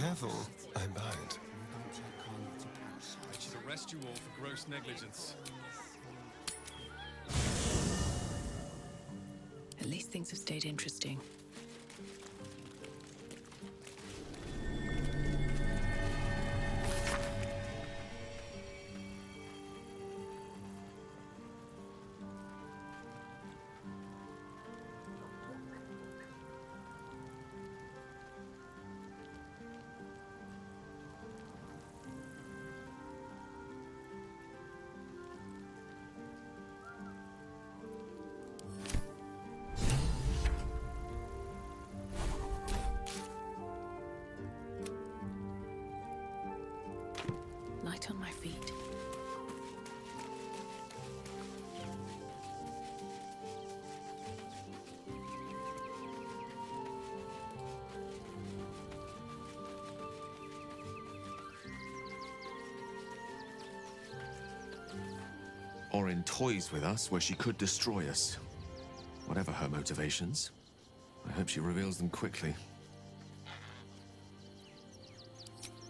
Careful, I'm bind. I should arrest you all for gross negligence. At least things have stayed interesting. Light on my feet. Or in toys with us, where she could destroy us. Whatever her motivations, I hope she reveals them quickly.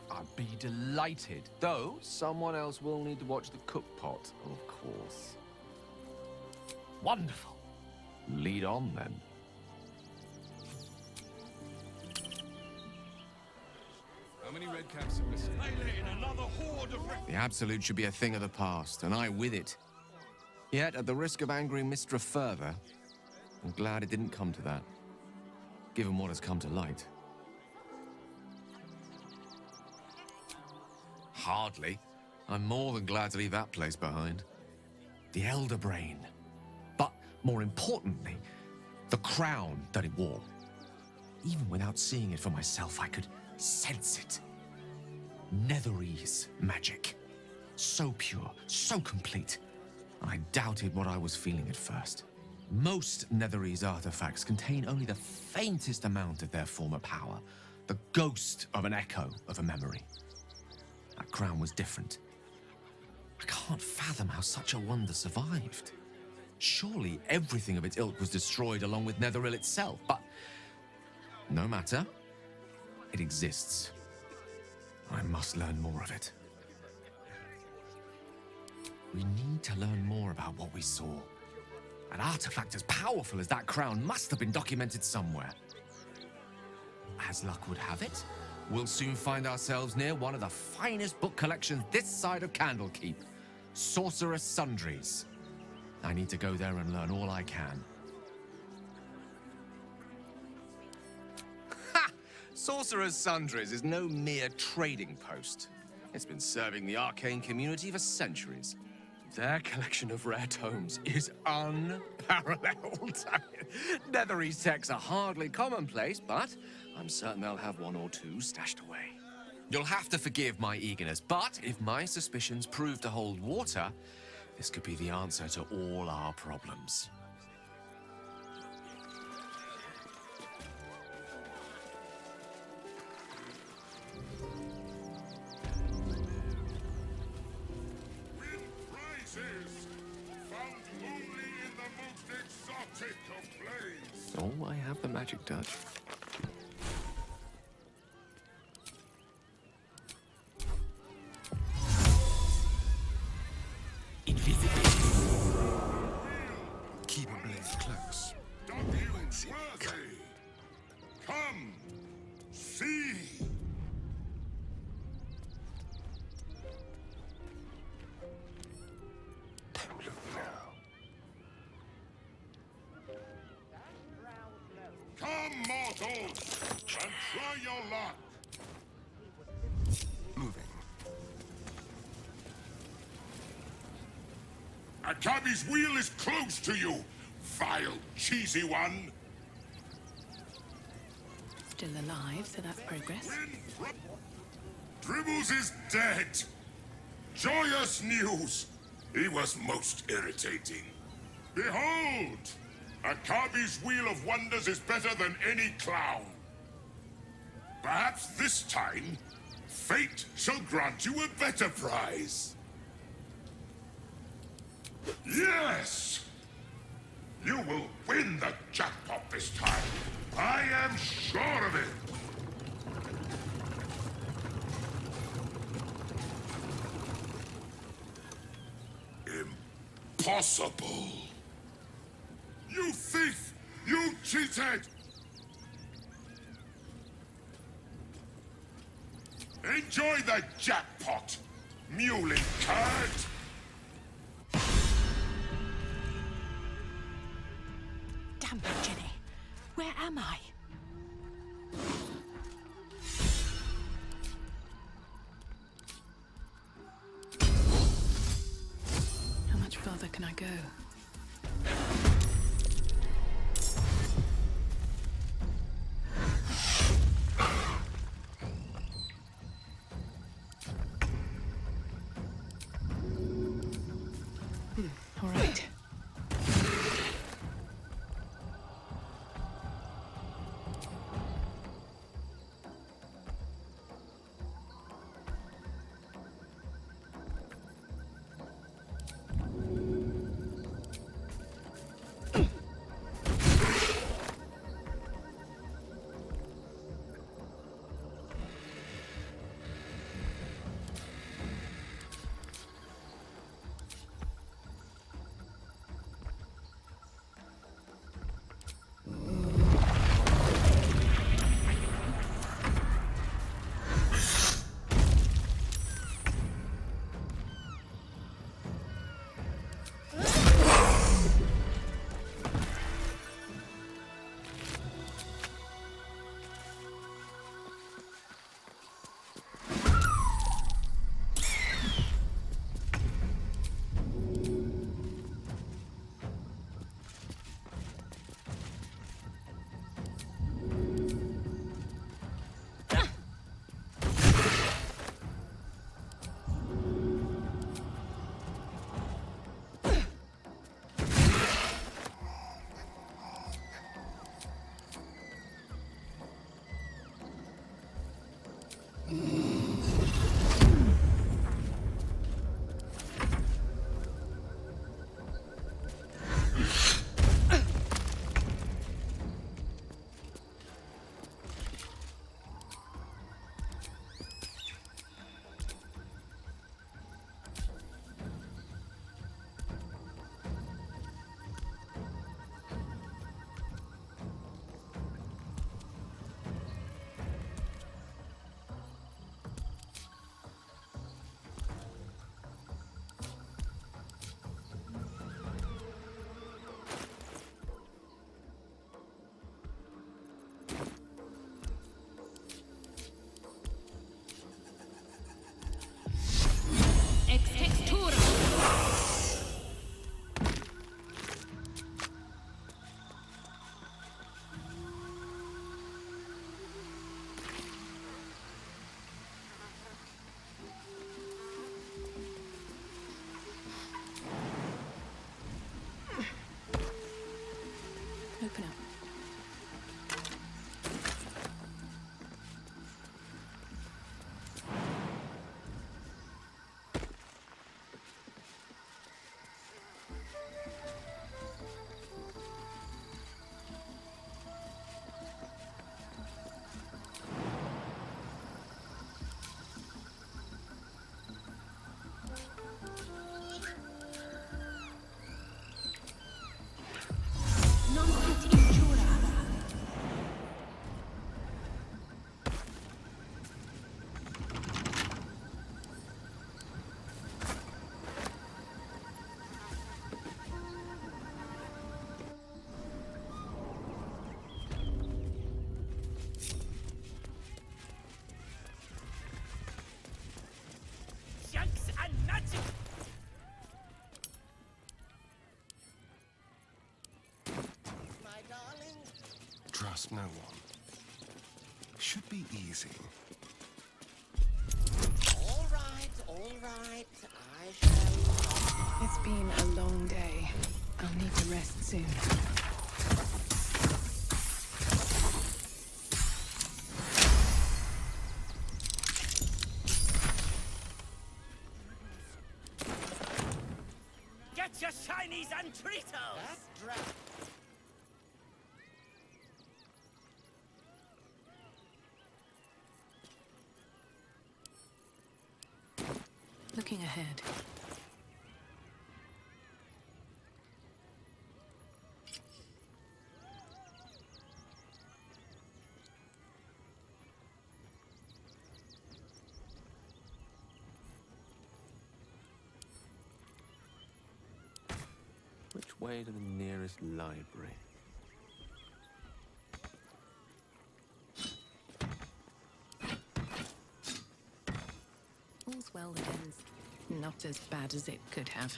I'd be delighted. Though, someone else will need to watch the cookpot, of course. Wonderful. Lead on, then. How many red caps are missing? The Absolute should be a thing of the past, and I with it. Yet, at the risk of angering Mistra further, I'm glad it didn't come to that, given what has come to light. Hardly. I'm more than glad to leave that place behind. The Elder Brain. But, more importantly, the crown that it wore. Even without seeing it for myself, I could sense it. Netherese magic. So pure, so complete. I doubted what I was feeling at first. Most Netherese artifacts contain only the faintest amount of their former power, the ghost of an echo of a memory. That crown was different. I can't fathom how such a wonder survived. Surely everything of its ilk was destroyed along with Netheril itself, but no matter. It exists. I must learn more of it. We need to learn more about what we saw. An artifact as powerful as that crown must have been documented somewhere. As luck would have it, we'll soon find ourselves near one of the finest book collections this side of Candlekeep, Sorcerer's Sundries. I need to go there and learn all I can. Ha! Sorcerer's Sundries is no mere trading post. It's been serving the arcane community for centuries. Their collection of rare tomes is unparalleled. Netherese texts are hardly commonplace, but I'm certain they'll have one or two stashed away. You'll have to forgive my eagerness, but if my suspicions prove to hold water, this could be the answer to all our problems. Oh, I have the magic touch. Keep a blade close. Come, see. Don't look now. Come, mortals, and try your luck. Moving. Akabi's wheel is close to you, vile, cheesy one. Still alive, so that's progress. Dribbles is dead. Joyous news. He was most irritating. Behold! Akabi's Wheel of Wonders is better than any clown. Perhaps this time, fate shall grant you a better prize. Yes! You will win the jackpot this time. I am sure of it. Impossible! You thief! You cheated! Enjoy the jackpot, muley curd! Damn it, Jenny. Where am I? How much further can I go? All right. Open up. Trust no one. Should be easy. All right, I shall... It's been a long day. I'll need to rest soon. Get your shinies and Tritos! That drag... Looking ahead. Which way to the nearest library? All's well that ends. Not as bad as it could have.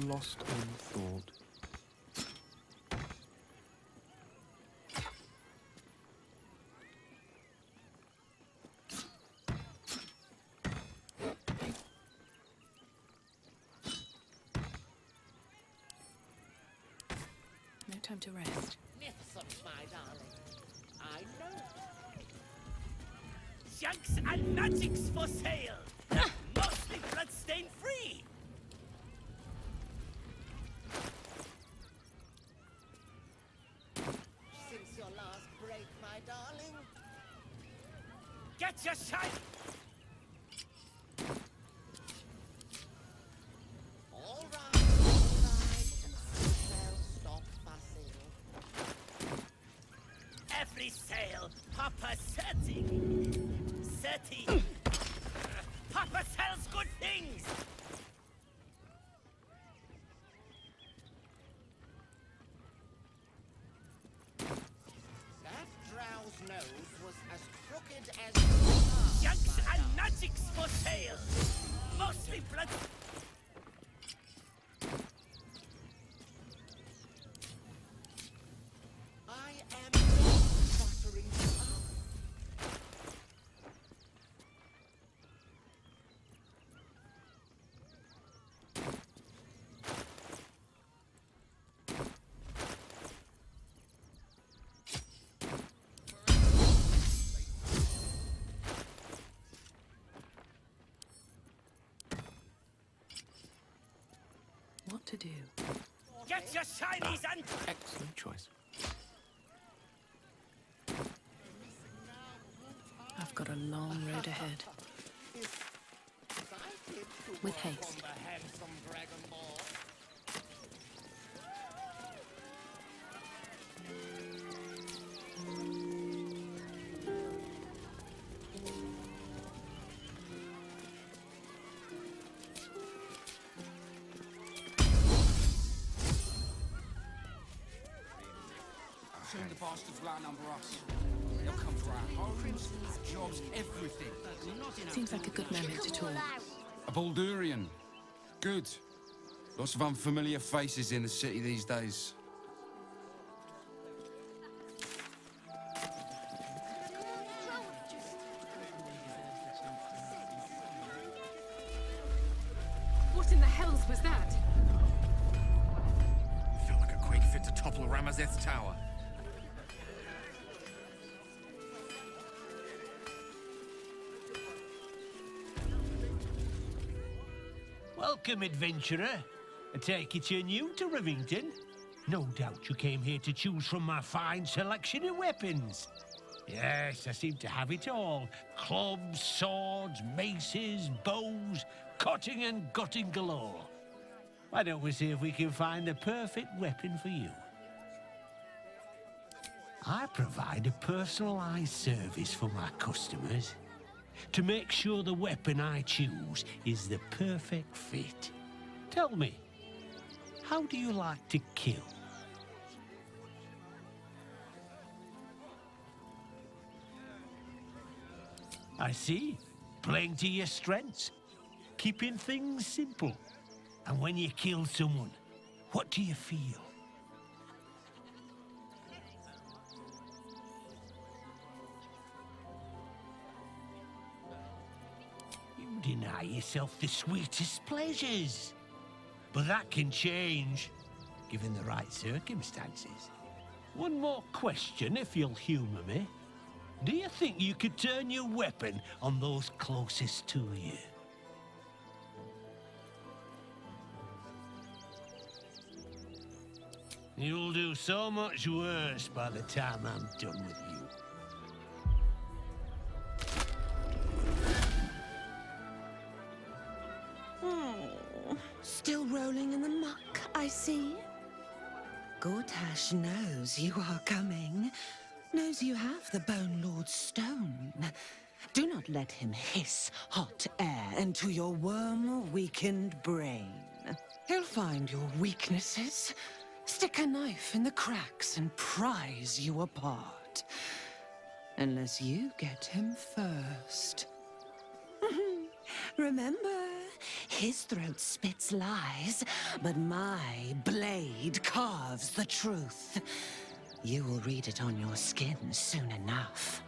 Lost in thought. No time to rest. Myths of my darling. I know. Junks and magics for sale. Mostly bloodstain free. Since your last break, my darling. Get your shine. All right. Sale, stop fussing. Every sale, Papa setting. Setting. Papa sells good things. That drow's nose was as crooked as Junks and magics for sale. Mostly blood. I am buttering you up. What to do? Get your shinies and Excellent choice. I've got a long road ahead. With haste. Soon the bastards will outnumber us. They'll come to our homes, our jobs, everything. Seems like a good moment to talk. A Baldurian. Good. Lots of unfamiliar faces in the city these days. What in the hells was that? Felt like a quake fit to topple Ramazeth's tower. Welcome, adventurer. I take it you're new to Rivington. No doubt you came here to choose from my fine selection of weapons. Yes, I seem to have it all. Clubs, swords, maces, bows, cutting and gutting galore. Why don't we see if we can find the perfect weapon for you? I provide a personalized service for my customers to make sure the weapon I choose is the perfect fit. Tell me, how do you like to kill? I see. Playing to your strengths. Keeping things simple. And when you kill someone, what do you feel? You deny yourself the sweetest pleasures. But that can change, given the right circumstances. One more question, if you'll humour me. Do you think you could turn your weapon on those closest to you? You'll do so much worse by the time I'm done with you. Still rolling in the muck, I see. Gortash knows you are coming. Knows you have the Bone Lord's stone. Do not let him hiss hot air into your worm-weakened brain. He'll find your weaknesses, stick a knife in the cracks, and prise you apart. Unless you get him first. Remember, his throat spits lies, but my blade carves the truth. You will read it on your skin soon enough.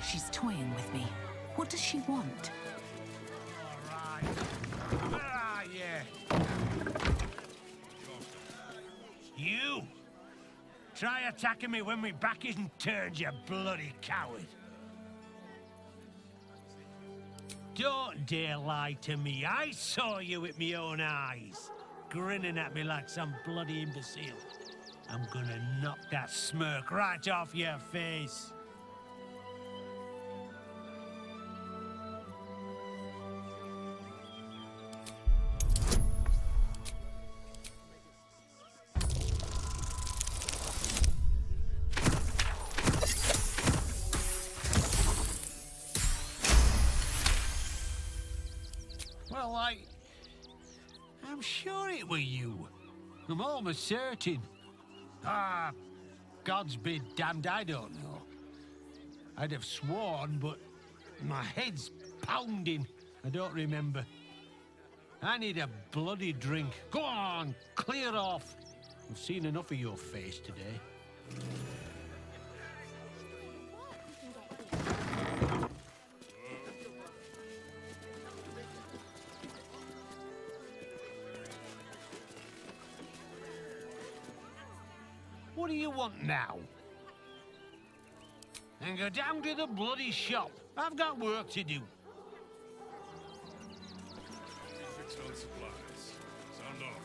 She's toying with me. What does she want? All right. Where are you? You! Try attacking me when my back isn't turned, you bloody coward. Don't dare lie to me. I saw you with my own eyes, grinning at me like some bloody imbecile. I'm gonna knock that smirk right off your face. Well, I'm sure it were you. I'm almost certain. Ah, God's be damned, I don't know. I'd have sworn, but my head's pounding. I don't remember. I need a bloody drink. Go on, clear off. I've seen enough of your face today. What do you want now? And go down to the bloody shop. I've got work to do. Fix on supplies. Sound off.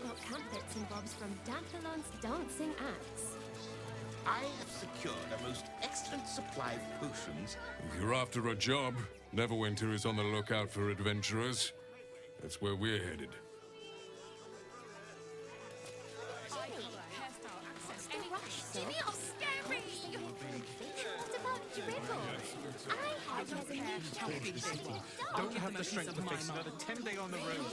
Got camp bits and bobs from Dampalon's dancing acts. I have secured a most excellent supply of potions. If you're after a job, Neverwinter is on the lookout for adventurers. That's where we're headed. Jimmy, I'm scary! What about Dribble? I heard he has a new topic. Don't have the strength to face another 10-day on the road.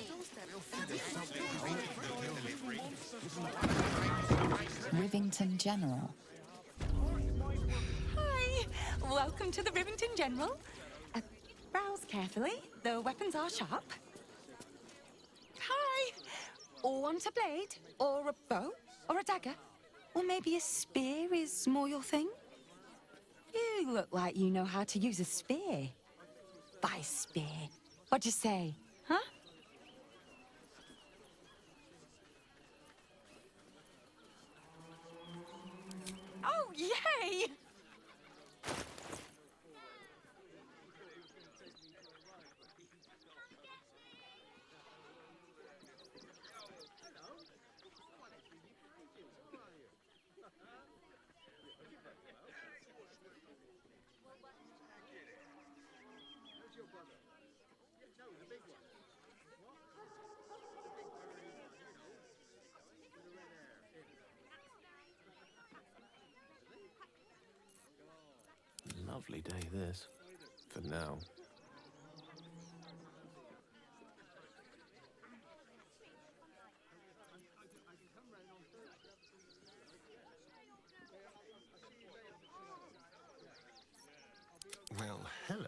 Rivington General. Hi! Welcome to the Rivington General. Browse carefully. The weapons are sharp. Hi! Or want a blade? Or a bow? Or a dagger? Or maybe a spear is more your thing? You look like you know how to use a spear. By spear. What'd you say? Huh? Oh, yay! Lovely day, this. For now. Well, hello.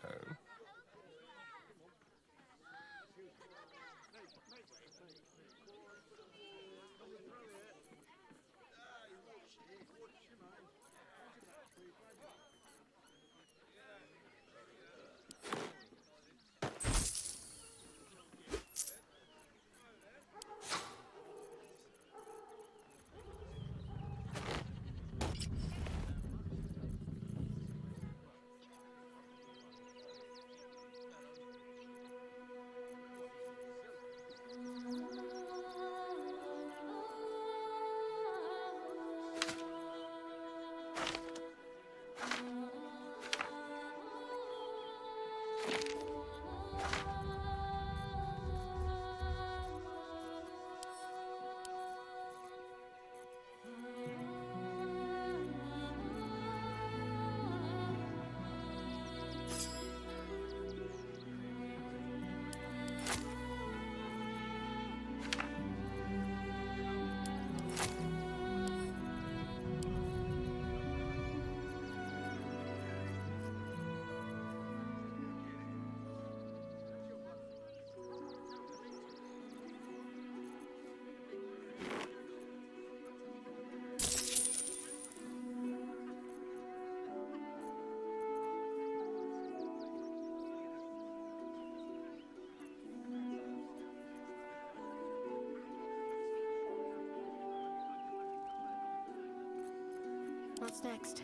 What's next?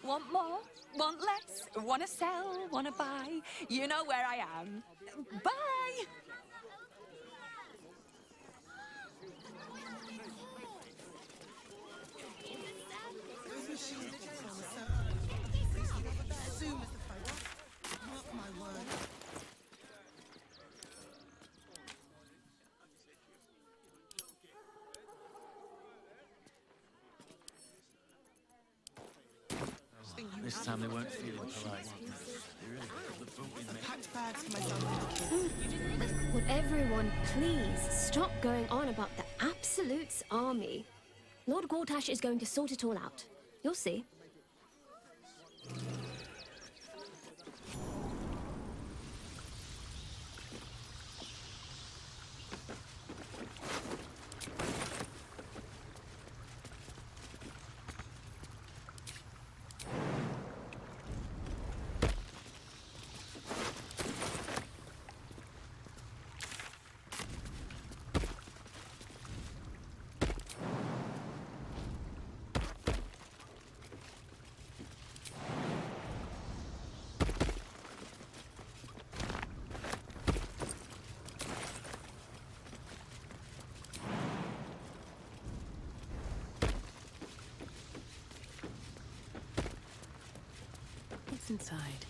Want more? Want less? Wanna sell? Wanna buy? You know where I am. Bye! This time they weren't feeling polite. Packed bags for my son. Would everyone please stop going on about the Absolute's army? Lord Gortash is going to sort it all out. You'll see. What's inside?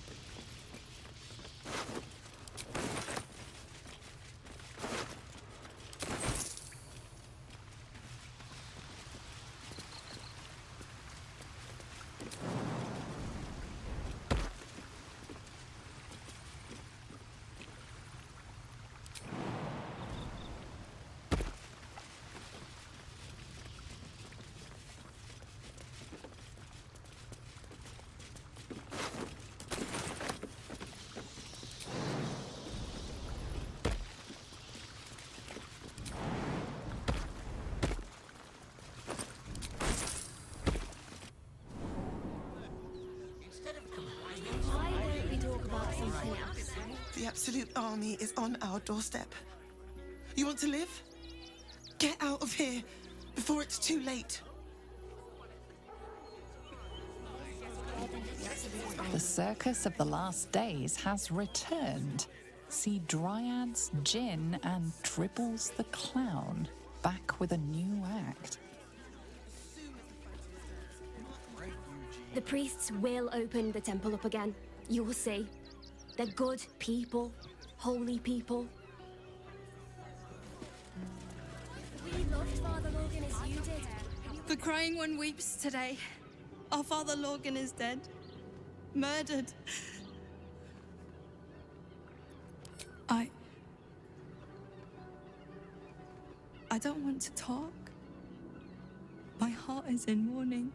Why don't we talk about something else? The Absolute army is on our doorstep. You want to live? Get out of here before it's too late. The circus of the last days has returned. See Dryads, Jinn, and Dribbles the Clown back with a new act. The priests will open the temple up again. You will see. They're good people, holy people. We loved Father Logan as you did. The crying one weeps today. Our Father Logan is dead. Murdered. I don't want to talk. My heart is in mourning.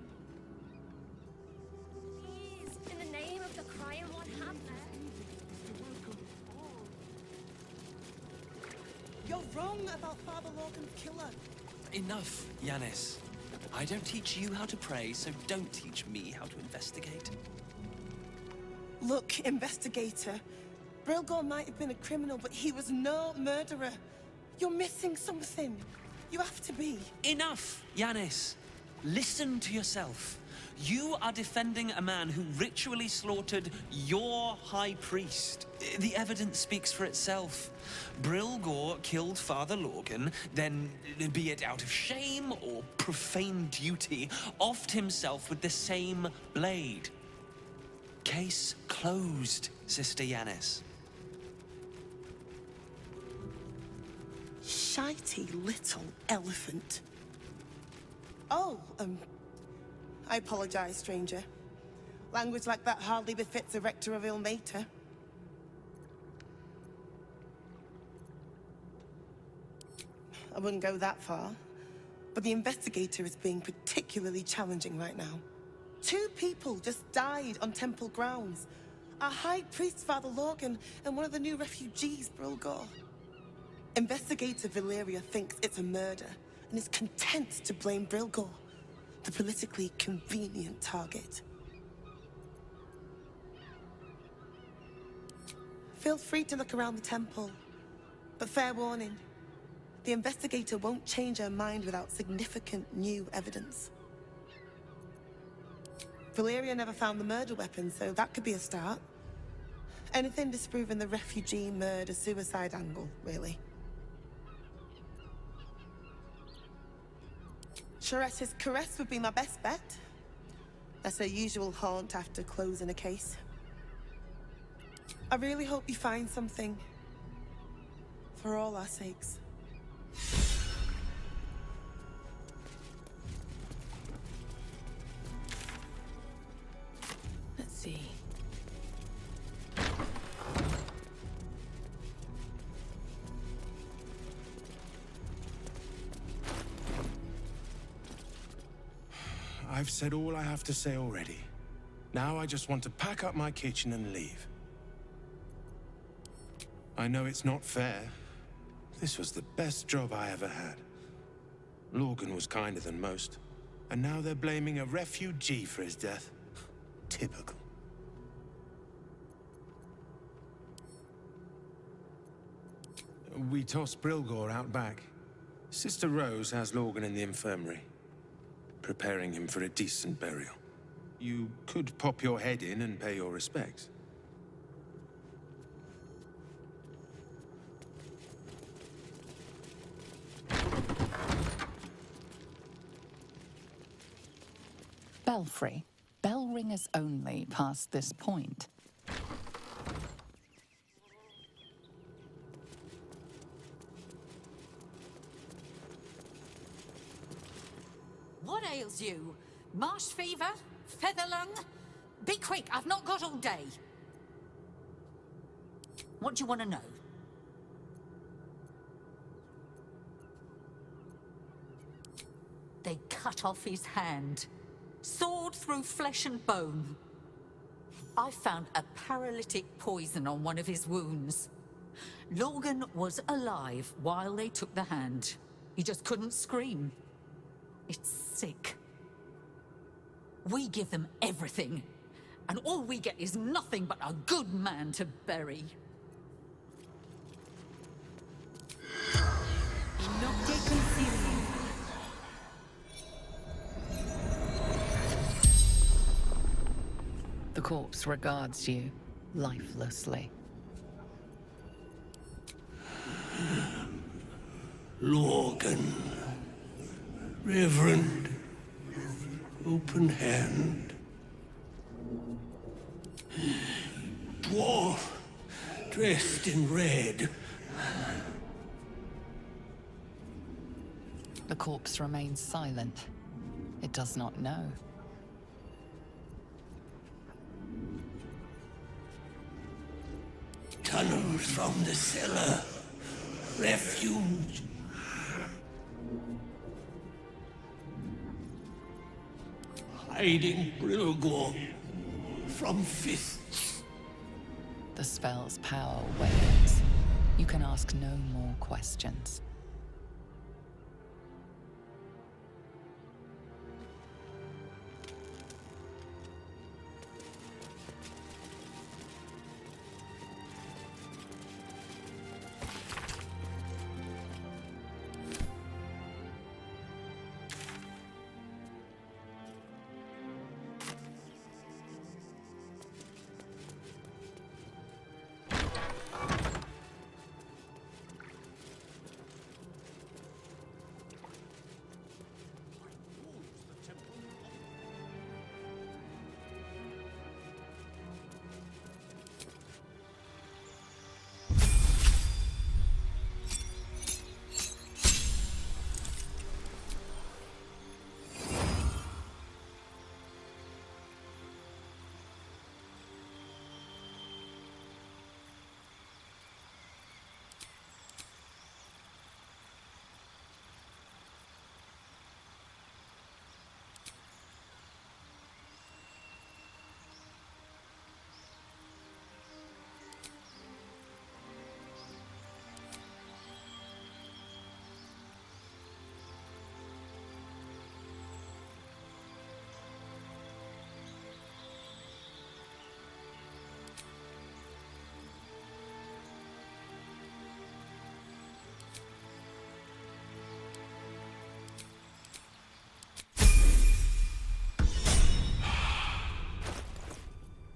wrong about Father Lorgan's killer? Enough, Yanis. I don't teach you how to pray, so don't teach me how to investigate. Look, investigator. Brilgor might have been a criminal, but he was no murderer. You're missing something. You have to be. Enough, Yanis. Listen to yourself. You are defending a man who ritually slaughtered your high priest. The evidence speaks for itself. Brilgor killed Father Lorgan, then, be it out of shame or profane duty, offed himself with the same blade. Case closed, Sister Yanis. Shitey little elephant. Oh, I apologize, stranger. Language like that hardly befits a rector of Ilmater. I wouldn't go that far, but the investigator is being particularly challenging right now. 2 people just died on temple grounds. Our high priest, Father Lorgan, and one of the new refugees, Brilgor. Investigator Valeria thinks it's a murder and is content to blame Brilgor, the politically convenient target. Feel free to look around the temple, but fair warning, the investigator won't change her mind without significant new evidence. Valeria never found the murder weapon, so that could be a start. Anything disproving the refugee murder-suicide angle, really. Charette's caress would be my best bet. That's her usual haunt after closing a case. I really hope you find something. For all our sakes. Let's see. I've said all I have to say already. Now I just want to pack up my kitchen and leave. I know it's not fair. This was the best job I ever had. Lorgan was kinder than most. And now they're blaming a refugee for his death. Typical. We tossed Brilgor out back. Sister Rose has Lorgan in the infirmary, preparing him for a decent burial. You could pop your head in and pay your respects. Belfry. Bell ringers only past this point. What ails you? Marsh fever? Feather lung? Be quick, I've not got all day. What do you want to know? They cut off his hand. Sword through flesh and bone. I found a paralytic poison on one of his wounds. Lorgan was alive while they took the hand. He just couldn't scream. It's sick. We give them everything, and all we get is nothing but a good man to bury. The corpse regards you lifelessly. Lorgan. Reverend. Open hand. Dwarf. Dressed in red. The corpse remains silent. It does not know. Tunnels from the cellar. Refuge. Hiding Brilgor from fists. The spell's power wanes. You can ask no more questions.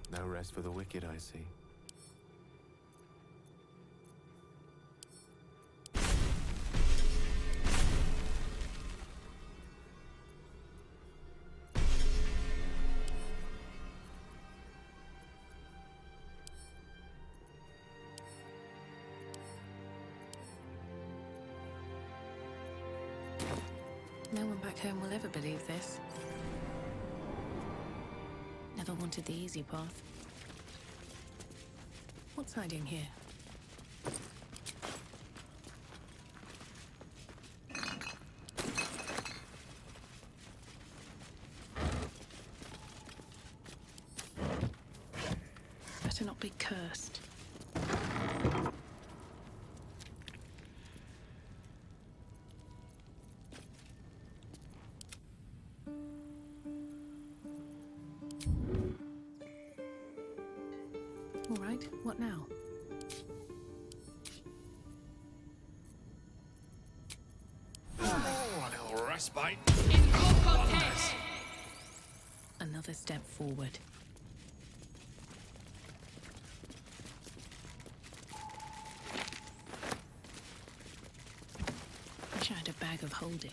No rest for the wicked, I see. No one back home will ever believe this. Never wanted the easy path. What's hiding here? Better not be cursed. All right, what now? Oh, a little respite. Another step forward. Wish I had a bag of holding.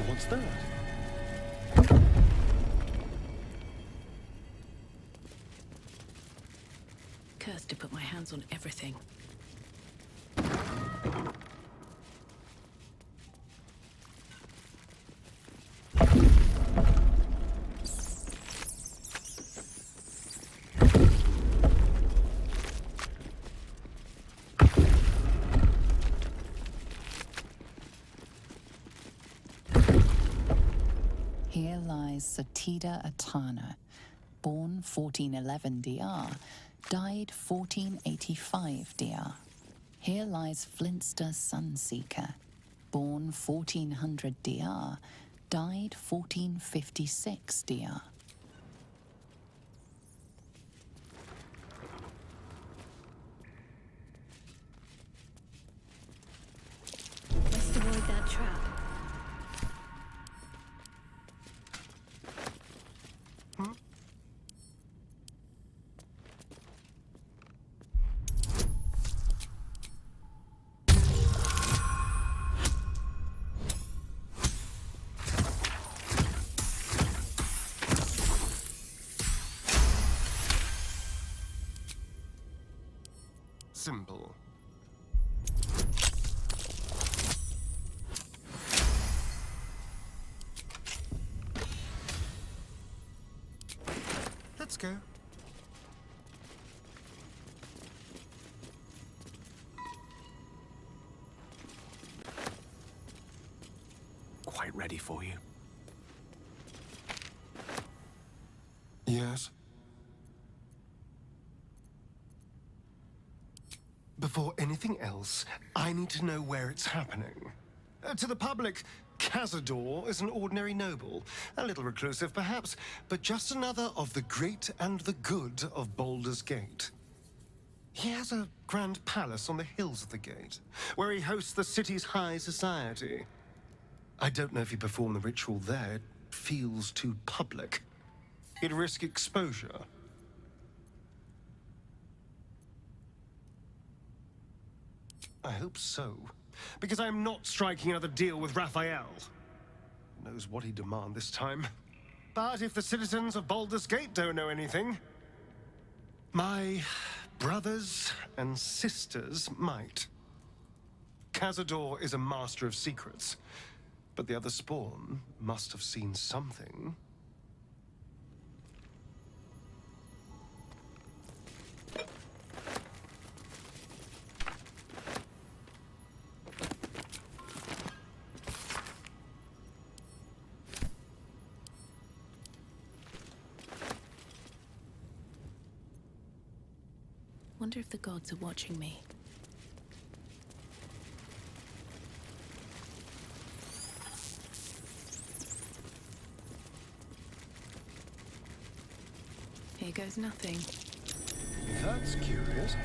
What's that? Cursed to put my hands on everything. Here lies Satida Atana, born 1411 DR, died 1485 DR. Here lies Flintster Sunseeker, born 1400 DR, died 1456 DR. Best avoid that trap. simple. Let's go. Quite ready for you. Yes? Before anything else, I need to know where it's happening. To the public, Cazador is an ordinary noble. A little reclusive, perhaps, but just another of the great and the good of Baldur's Gate. He has a grand palace on the hills of the gate, where he hosts the city's high society. I don't know if you perform the ritual there. It feels too public. He'd risk exposure. I hope so, because I'm not striking another deal with Raphael. Who knows what he'd demand this time. But if the citizens of Baldur's Gate don't know anything, my brothers and sisters might. Cazador is a master of secrets, but the other spawn must have seen something. Wonder if the gods are watching me. Here goes nothing. That's curious.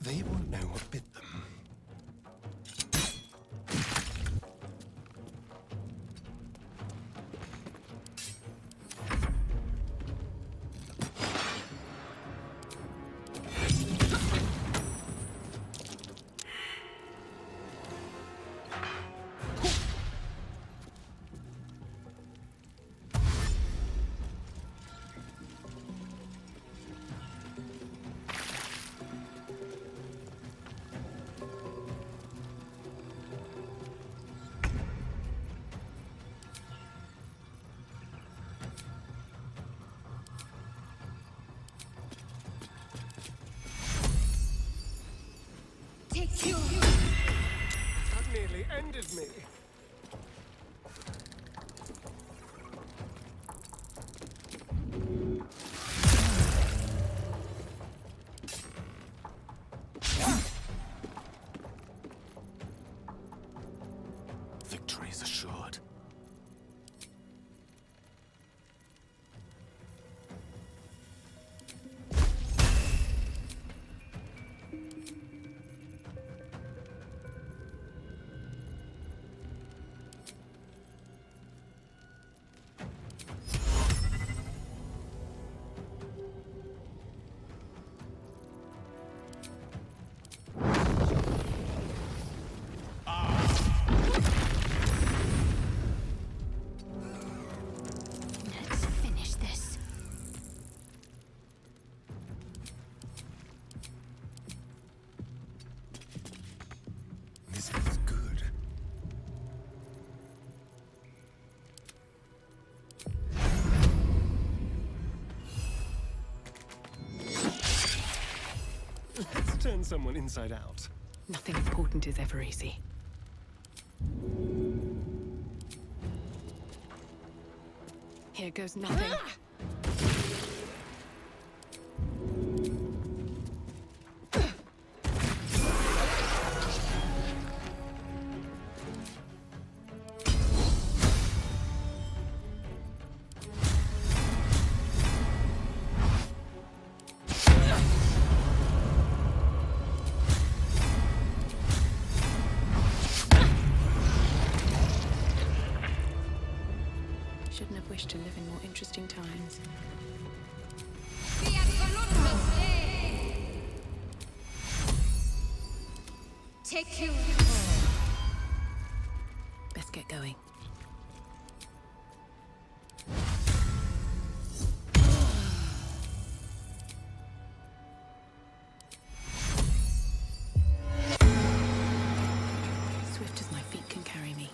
They won't know what bit them. That nearly ended me. Victory is assured. turn someone inside out. Nothing important is ever easy. Here goes nothing. Shouldn't have wished to live in more interesting times. Take you. Best get going. Swift as my feet can carry me.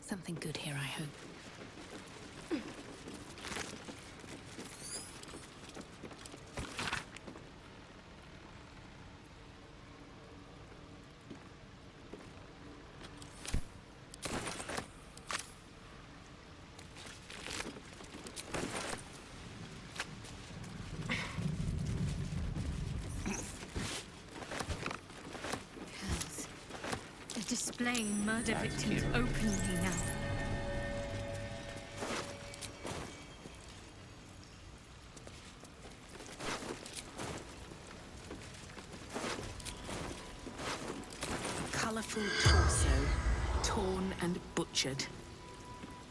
Something good here, I hope. explain murder victims openly now. Colourful torso, torn and butchered.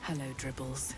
Hello, Dribbles.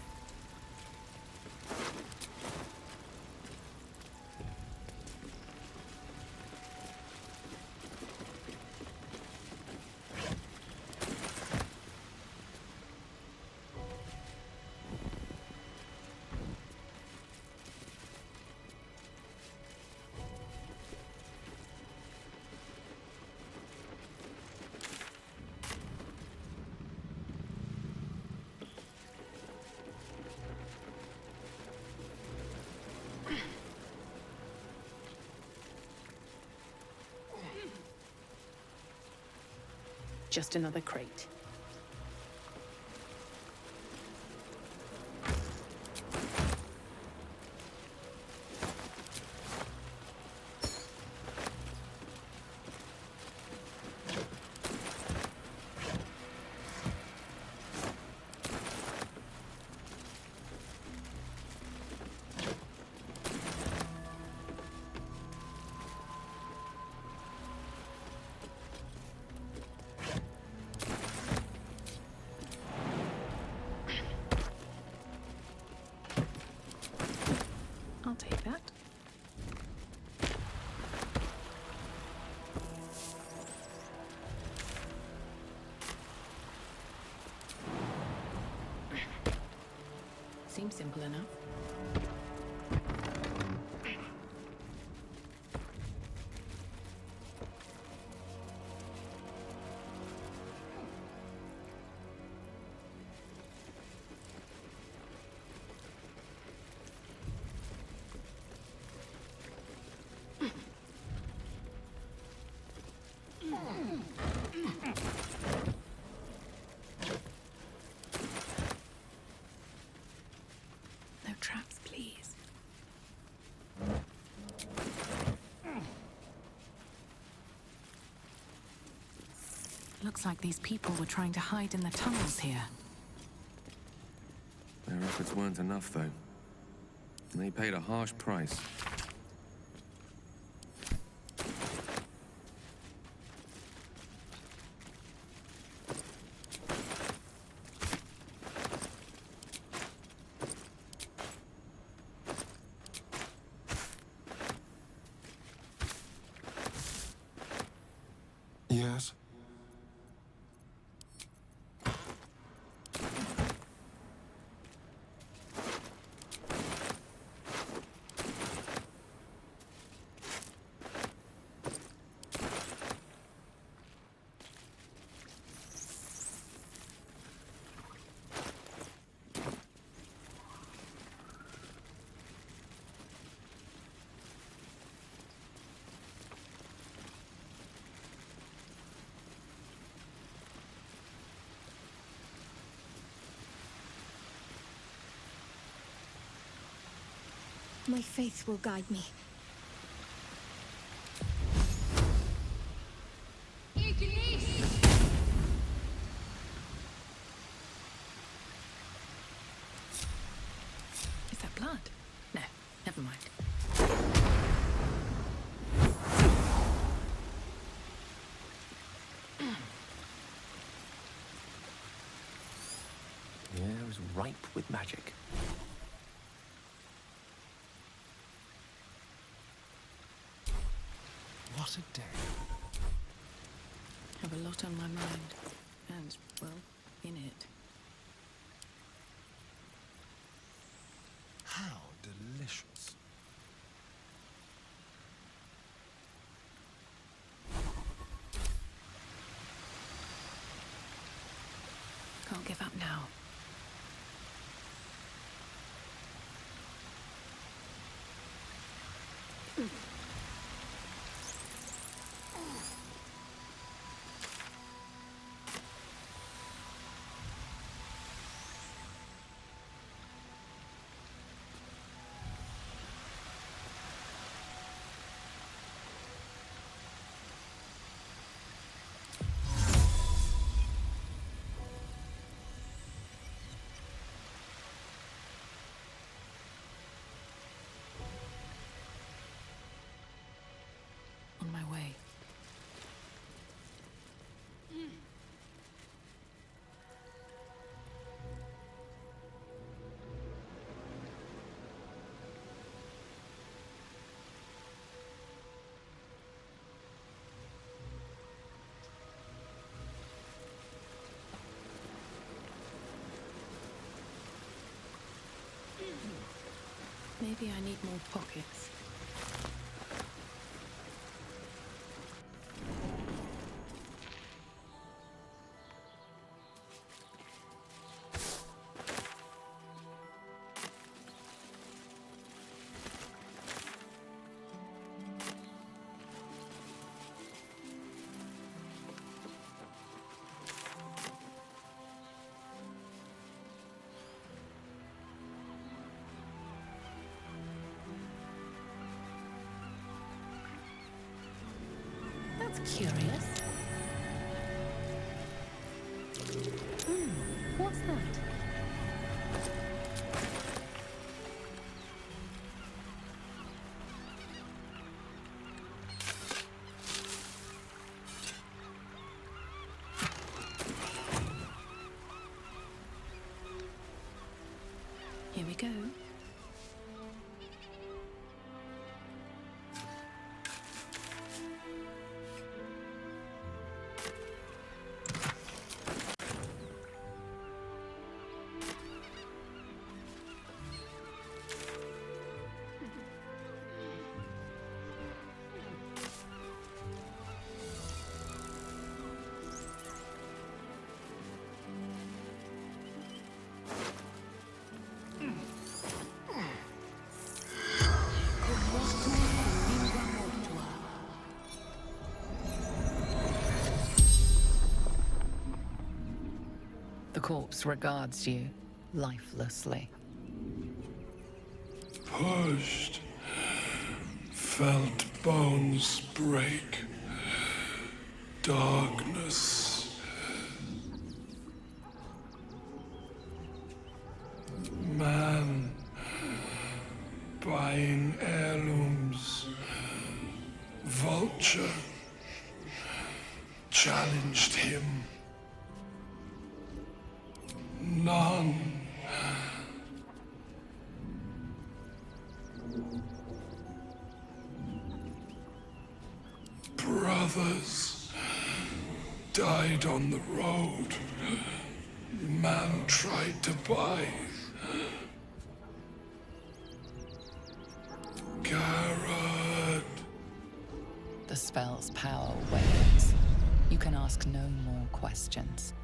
Just another crate. I'll take that. Seems simple enough. No traps, please. Looks like these people were trying to hide in the tunnels here. Their efforts weren't enough, though. And they paid a harsh price. Yes? My faith will guide me. Is that blood? No, never mind. The air is ripe with magic. What a day. Have a lot on my mind. And, well, in it. How delicious. Can't give up now. Maybe I need more pockets. That's curious. What's that? Here we go. The corpse regards you lifelessly. Pushed, felt bones break, darkness. Man buying heirlooms, vulture challenged him. None. Brothers died on the road. Man tried to buy. Garrett. The spell's power wanes. You can ask no more questions.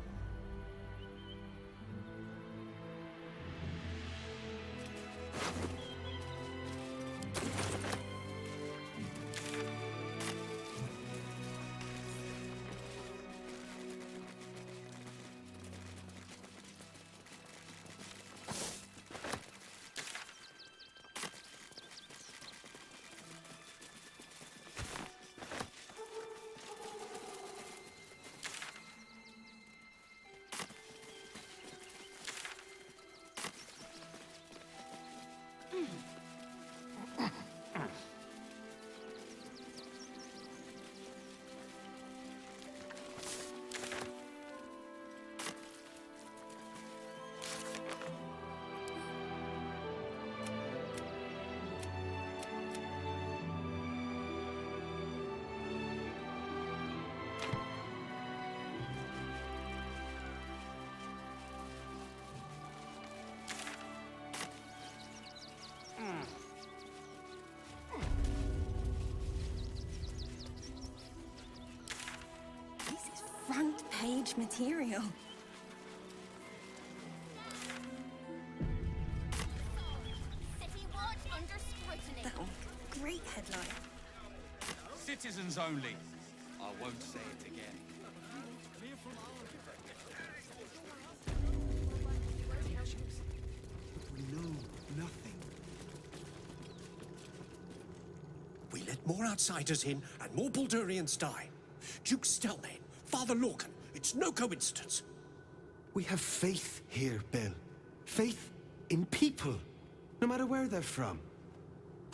Front page material. City Watch under scrutiny. That'll great headline. Citizens only. I won't say it again. We know nothing. We let more outsiders in, and more Baldurians die. Duke Stelmane, Father Lorcan, it's no coincidence. We have faith here, Bill. Faith in people, no matter where they're from.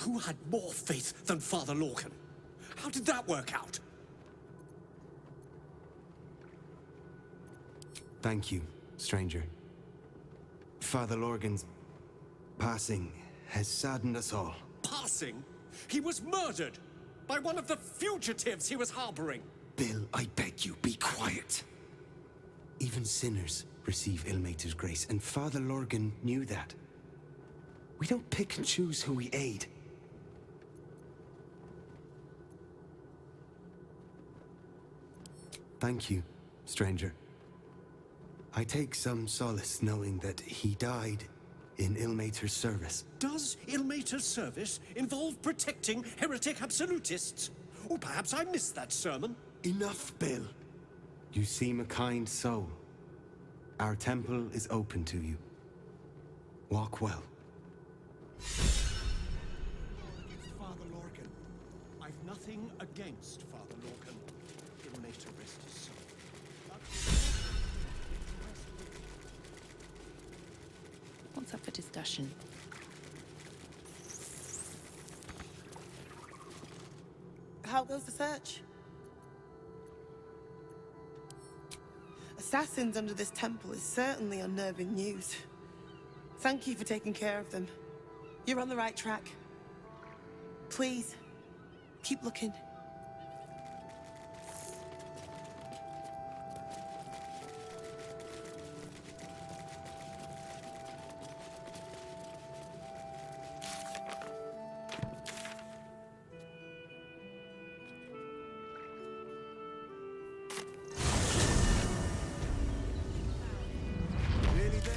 Who had more faith than Father Lorcan? How did that work out? Thank you, stranger. Father Lorgan's passing has saddened us all. Passing? He was murdered by one of the fugitives he was harboring. Bill, I beg you, be quiet. Even sinners receive Ilmater's grace, and Father Lorgan knew that. We don't pick and choose who we aid. Thank you, stranger. I take some solace knowing that he died in Ilmater's service. Does Ilmater's service involve protecting heretic absolutists? Or perhaps I missed that sermon. Enough, Bill. You seem a kind soul. Our temple is open to you. Walk well. Father Lorcan. I've nothing against Father Lorcan. Ilmater rest his soul. What's up for discussion? How goes the search? Assassins under this temple is certainly unnerving news. Thank you for taking care of them. You're on the right track. Please, keep looking. Nearly there.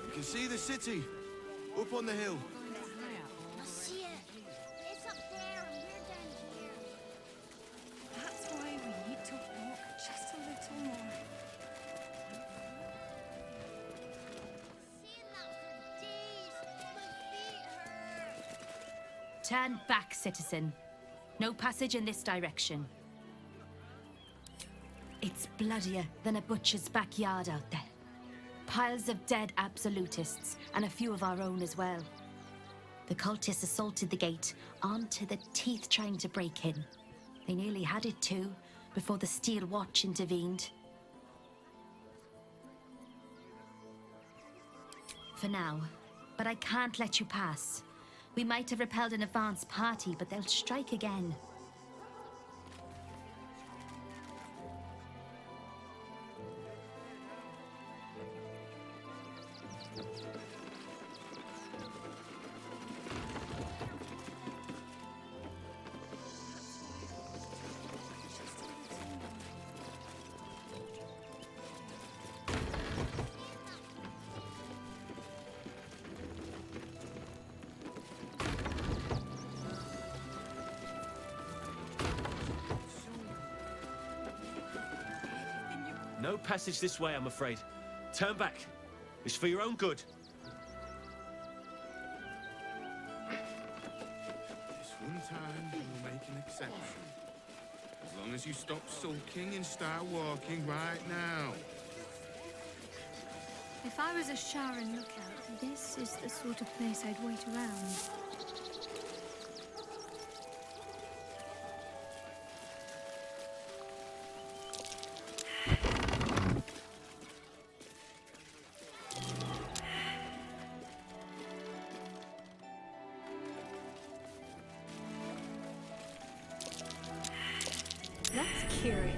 You can see the city, up on the hill. I see it. It's up there and we're down here. That's why we need to walk just a little more. Seeing that for days. My feet hurt. Turn back, citizen. No passage in this direction. It's bloodier than a butcher's backyard out there. Piles of dead absolutists, and a few of our own as well. The cultists assaulted the gate, armed to the teeth trying to break in. They nearly had it too, before the Steel Watch intervened. For now, but I can't let you pass. We might have repelled an advance party, but they'll strike again. No passage this way, I'm afraid. Turn back. It's for your own good. This one time, we'll make an exception. As long as you stop sulking and start walking right now. If I was a Sharon lookout, this is the sort of place I'd wait around. That's curious.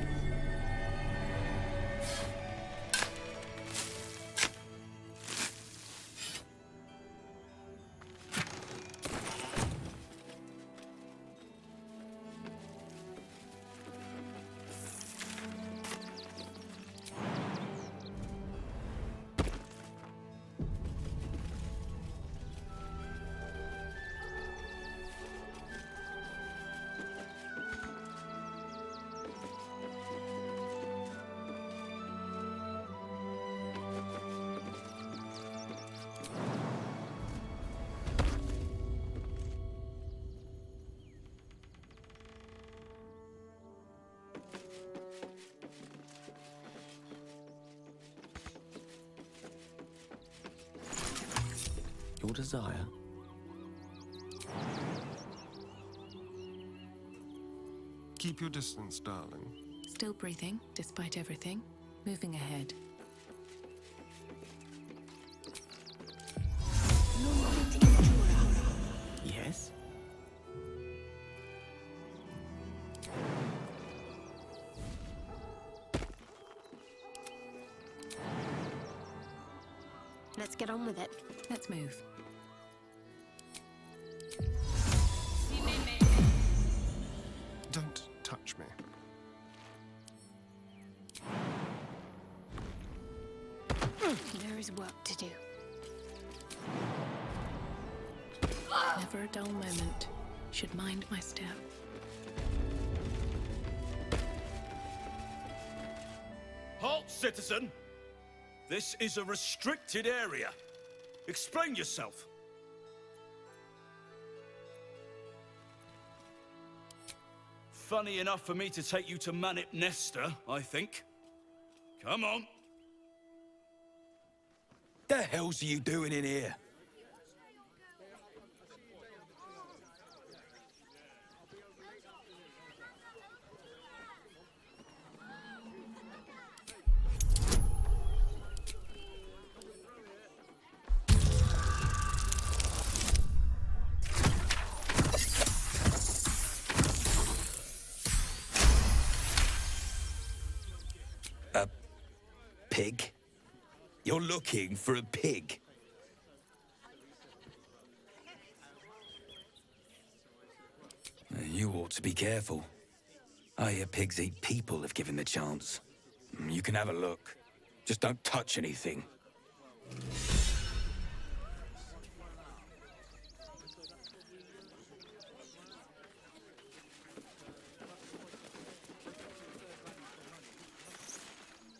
Your desire? Keep your distance, darling. Still breathing, despite everything. Moving ahead. Yes? Let's get on with it. Let's move. There is work to do. Never a dull moment. Should mind my step. Halt, citizen! This is a restricted area. Explain yourself. Funny enough for me to take you to Manip Nesta, I think. Come on. The hell's you doing in here? A pig? You're looking for a pig? You ought to be careful. I hear pigs eat people if given the chance. You can have a look. Just don't touch anything.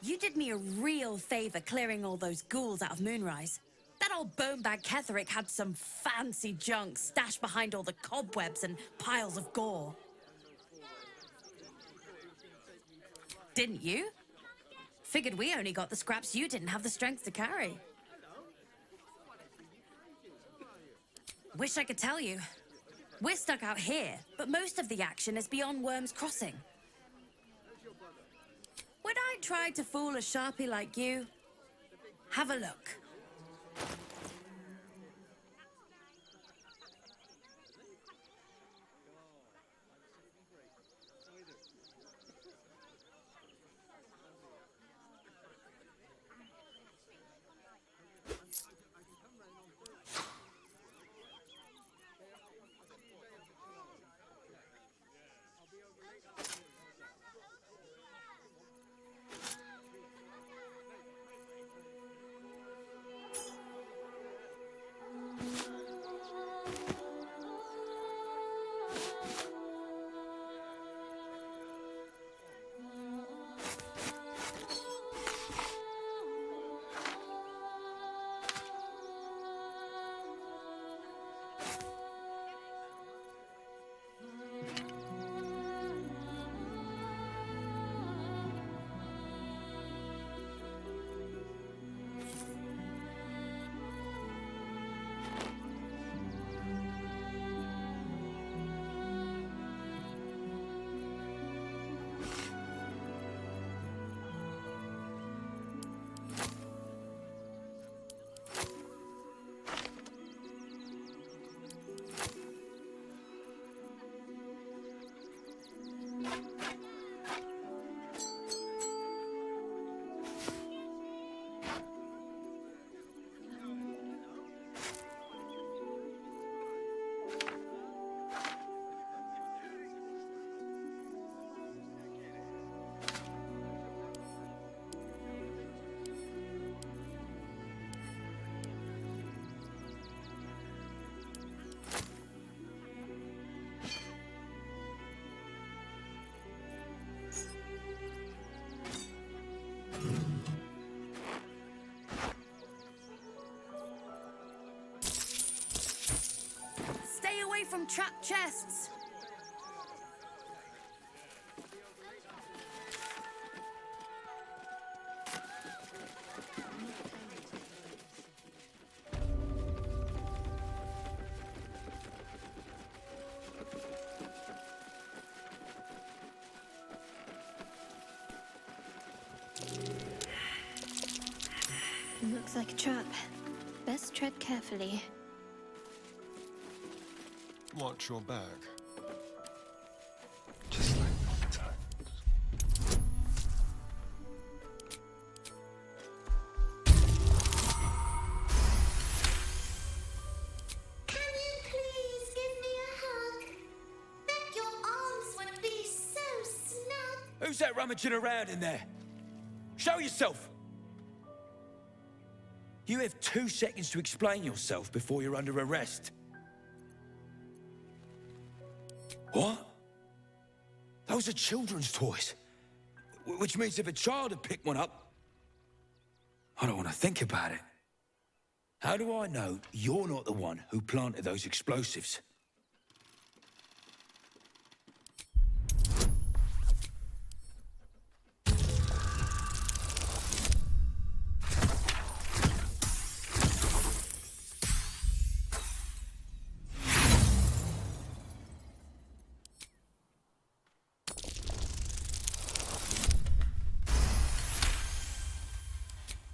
You did me a real favor clearing all those ghouls out of Moonrise. That old bonebag Ketherick had some fancy junk stashed behind all the cobwebs and piles of gore. Didn't you? Figured we only got the scraps you didn't have the strength to carry. Wish I could tell you. We're stuck out here, but most of the action is beyond Worm's Crossing. Would I try to fool a sharpie like you? Have a look. Stay away from trapped chests. Looks like a trap. Best tread carefully. Watch your back. Just like the time. Can you please give me a hug? Bet your arms would be so snug. Who's that rummaging around in there? Show yourself! You have 2 seconds to explain yourself before you're under arrest. What? Those are children's toys. Which means if a child had picked one up... I don't want to think about it. How do I know you're not the one who planted those explosives?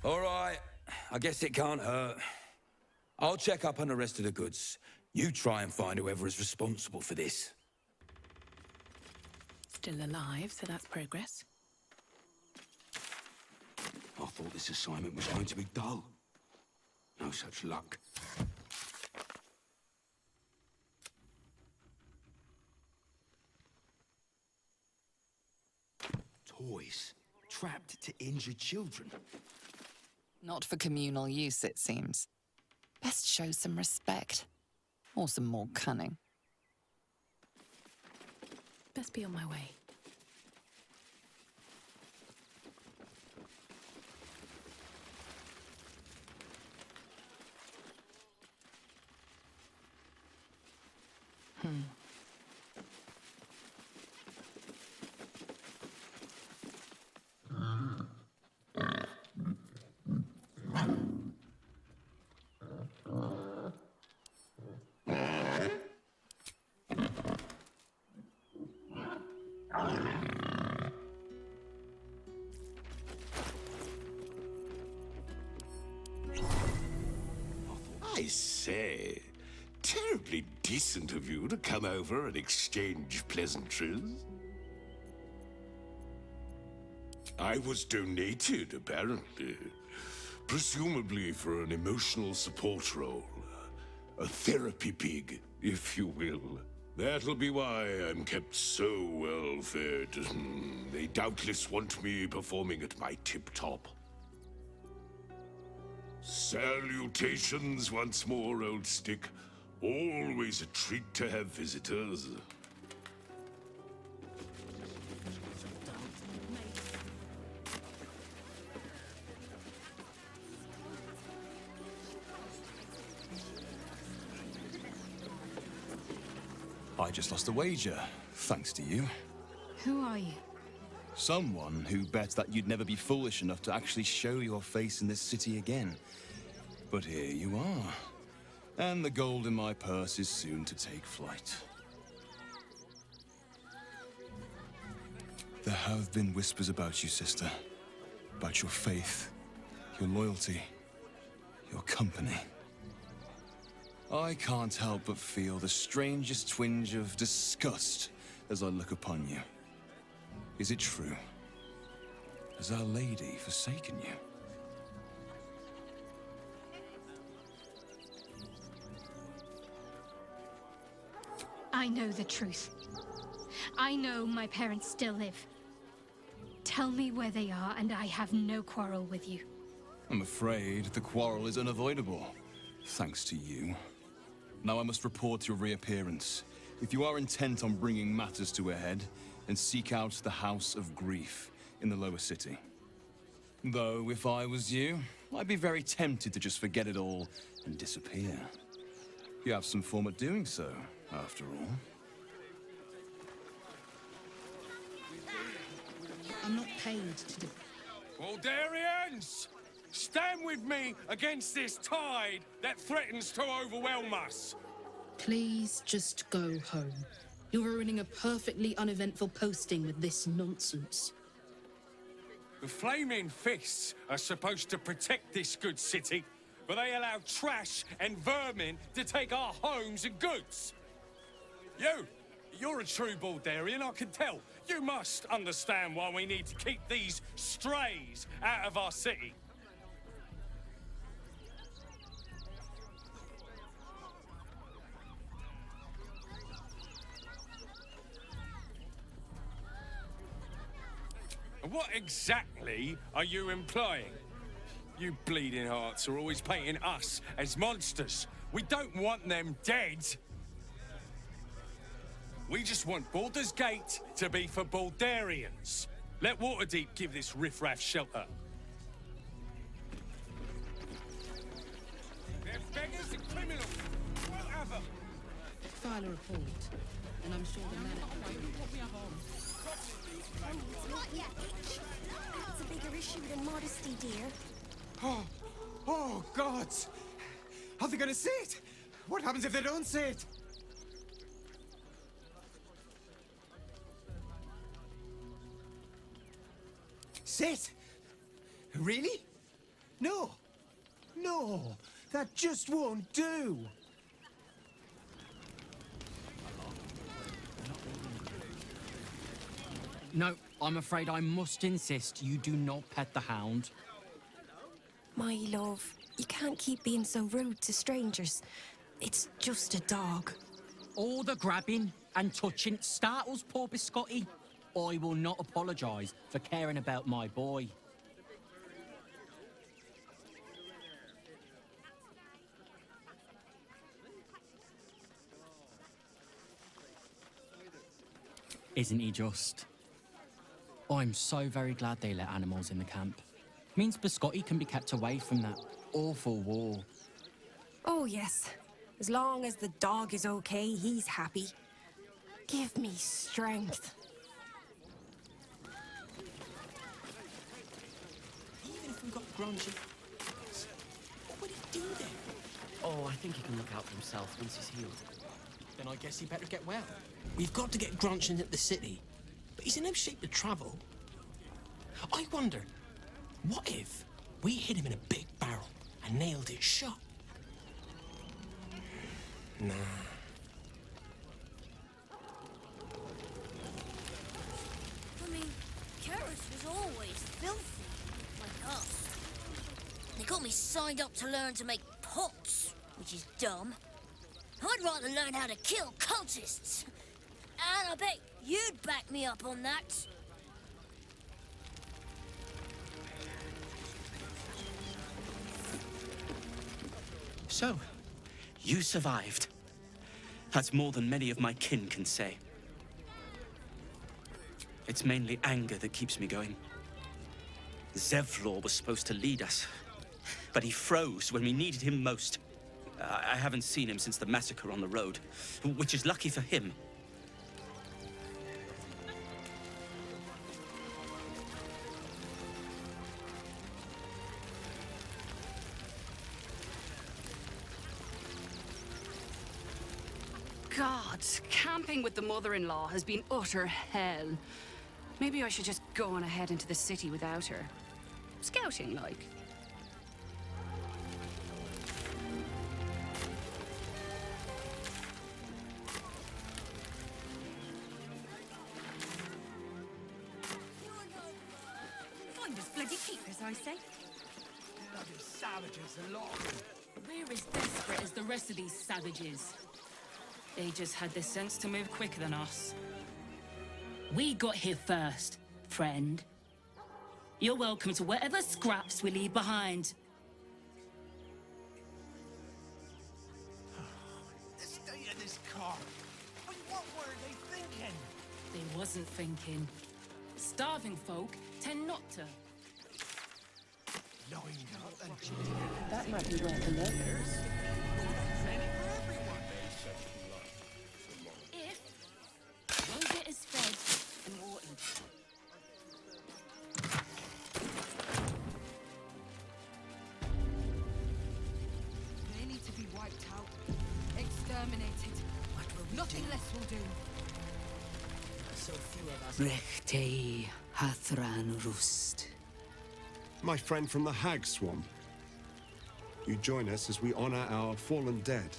All right, I guess it can't hurt. I'll check up on the rest of the goods. You try and find whoever is responsible for this. Still alive, so that's progress. I thought this assignment was going to be dull. No such luck. Toys trapped to injure children. Not for communal use, it seems. Best show some respect. Or some more cunning. Best be on my way. I say, terribly decent of you to come over and exchange pleasantries. I was donated, apparently. Presumably for an emotional support role. A therapy pig, if you will. That'll be why I'm kept so well fed. They doubtless want me performing at my tip-top. Salutations once more, old stick. Always a treat to have visitors. I just lost a wager, thanks to you. Who are you? Someone who bet that you'd never be foolish enough to actually show your face in this city again. But here you are. And the gold in my purse is soon to take flight. There have been whispers about you, sister. About your faith, your loyalty, your company. I can't help but feel the strangest twinge of disgust as I look upon you. Is it true? Has Our Lady forsaken you? I know the truth. I know my parents still live. Tell me where they are, and I have no quarrel with you. I'm afraid the quarrel is unavoidable, thanks to you. Now I must report your reappearance. If you are intent on bringing matters to a head, then seek out the House of Grief in the lower city. Though, if I was you, I'd be very tempted to just forget it all and disappear. You have some form at doing so, after all. I'm not paid to do... Baldurians! Stand with me against this tide that threatens to overwhelm us! Please just go home. You're ruining a perfectly uneventful posting with this nonsense. The Flaming Fists are supposed to protect this good city, but they allow trash and vermin to take our homes and goods. You're a true Baldurian, I can tell. You must understand why we need to keep these strays out of our city. What exactly are you implying? You bleeding hearts are always painting us as monsters. We don't want them dead. We just want Baldur's Gate to be for Baldurians. Let Waterdeep give this riffraff shelter. They're beggars and criminals. Whatever. File a report, and I'm sure the men Not yet. That's a bigger issue than modesty, dear. Oh, gods! Are they gonna see it? What happens if they don't see it? Sit? Really? No. No, that just won't do. No, I'm afraid I must insist you do not pet the hound. My love, you can't keep being so rude to strangers. It's just a dog. All the grabbing and touching startles poor Biscotti. I will not apologise for caring about my boy. Isn't he just? I'm so very glad they let animals in the camp. Means Biscotti can be kept away from that awful war. Oh, yes. As long as the dog is okay, he's happy. Give me strength. Even if we got Grungy, what would he do then? Oh, I think he can look out for himself once he's healed. Then I guess he better get well. We've got to get Grunchin at the city, but he's in no shape to travel. I wonder, what if we hit him in a big barrel and nailed it shut? Nah. I mean, Karis was always filthy, like us. They got me signed up to learn to make pots, which is dumb. I'd rather learn how to kill cultists. And I bet you'd back me up on that. So, you survived. That's more than many of my kin can say. It's mainly anger that keeps me going. Zevlor was supposed to lead us, but he froze when we needed him most. I haven't seen him since the massacre on the road, which is lucky for him. God, camping with the mother-in-law has been utter hell. Maybe I should just go on ahead into the city without her. Scouting, like. Find us bloody keepers, I say. Bloody savages along. We're as desperate as the rest of these savages. They just had the sense to move quicker than us. We got here first, friend. You're welcome to whatever scraps we leave behind. The state of this car. What were they thinking? They wasn't thinking. Starving folk tend not to. That might be worth a look. If we'll get us fed and watered. They need to be wiped out, exterminated. Nothing less will do. So few of us. Rechte Hathran Rust. My friend from the Hag Swamp. You join us as we honor our fallen dead.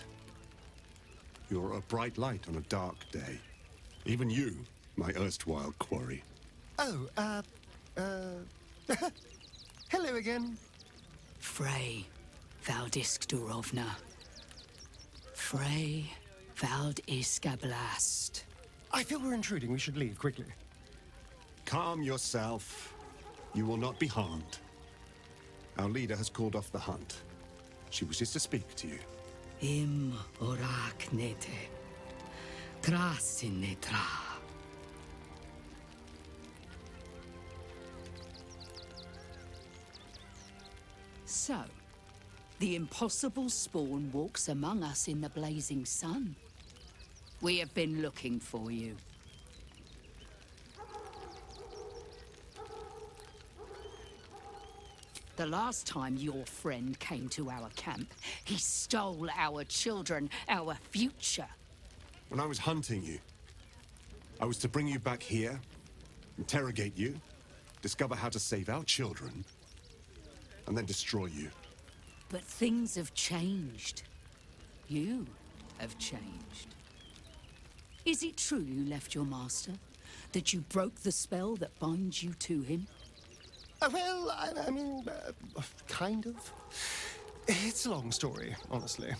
You're a bright light on a dark day. Even you, my erstwhile quarry. Oh, hello again. Frey, Valdisk Durovna. Frey, Valdiskablast. I feel we're intruding. We should leave quickly. Calm yourself. You will not be harmed. Our leader has called off the hunt. She wishes to speak to you. Im oraknete. Trasinetra. So, the impossible spawn walks among us in the blazing sun. We have been looking for you. The last time your friend came to our camp, he stole our children, our future. When I was hunting you, I was to bring you back here, interrogate you, discover how to save our children, and then destroy you. But things have changed. You have changed. Is it true you left your master? That you broke the spell that binds you to him? Well, I mean, kind of. It's a long story, honestly.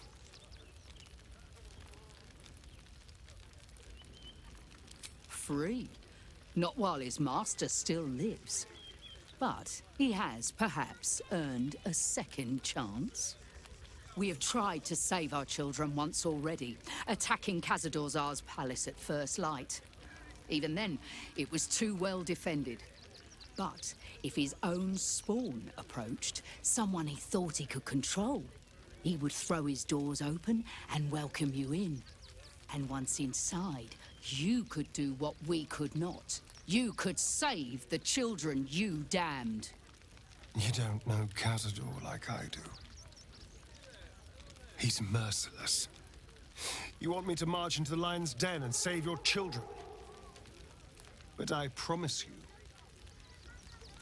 Free. Not while his master still lives. But he has, perhaps, earned a second chance. We have tried to save our children once already, attacking Khazad-dûr's palace at first light. Even then, it was too well defended. But if his own spawn approached, someone he thought he could control, he would throw his doors open and welcome you in. And once inside, you could do what we could not. You could save the children you damned. You don't know Khazad-dûr like I do. He's merciless. You want me to march into the lion's den and save your children? But I promise you,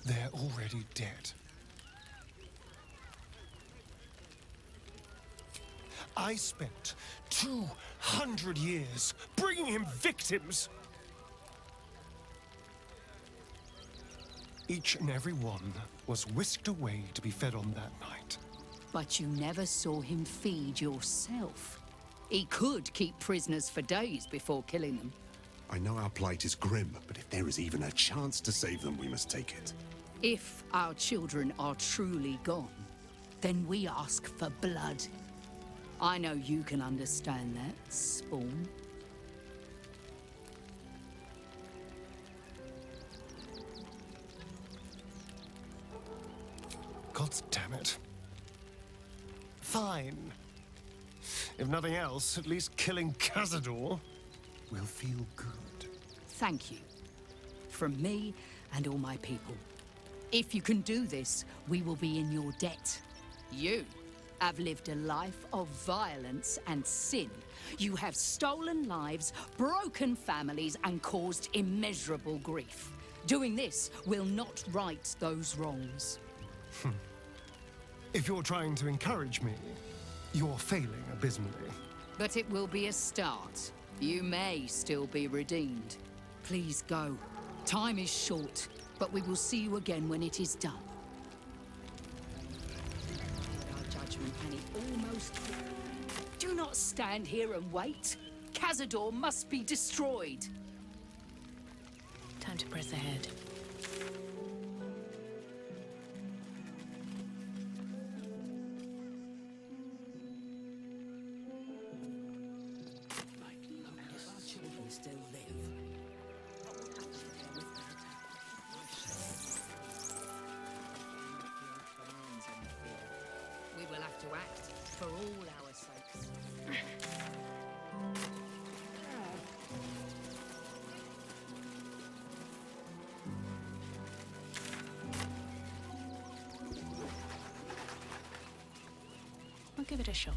they're already dead. I spent 200 years bringing him victims. Each and every one was whisked away to be fed on that night. But you never saw him feed yourself. He could keep prisoners for days before killing them. I know our plight is grim, but if there is even a chance to save them, we must take it. If our children are truly gone, then we ask for blood. I know you can understand that, Spawn. God damn it. Fine. If nothing else, at least killing Khazad-dûr will feel good. Thank you. From me and all my people. If you can do this, we will be in your debt. You have lived a life of violence and sin. You have stolen lives, broken families, and caused immeasurable grief. Doing this will not right those wrongs. If you're trying to encourage me, you're failing abysmally. But it will be a start. You may still be redeemed. Please go. Time is short, but we will see you again when it is done. Our judgment, and it almost... Do not stand here and wait. Khazad-dûr must be destroyed. Time to press ahead. We will have to act for all our sakes. We'll give it a shot.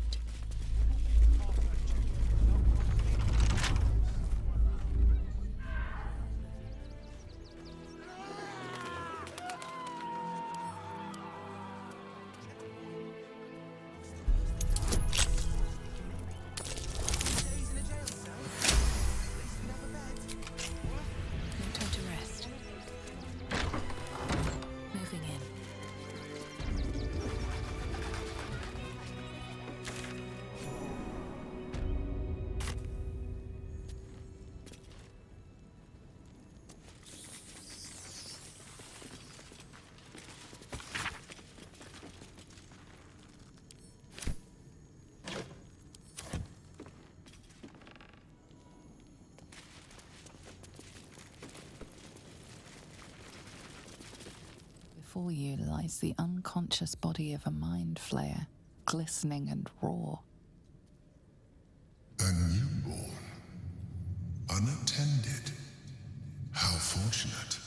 before you lies the unconscious body of a mind flayer, glistening and raw. A newborn. Unattended. How fortunate.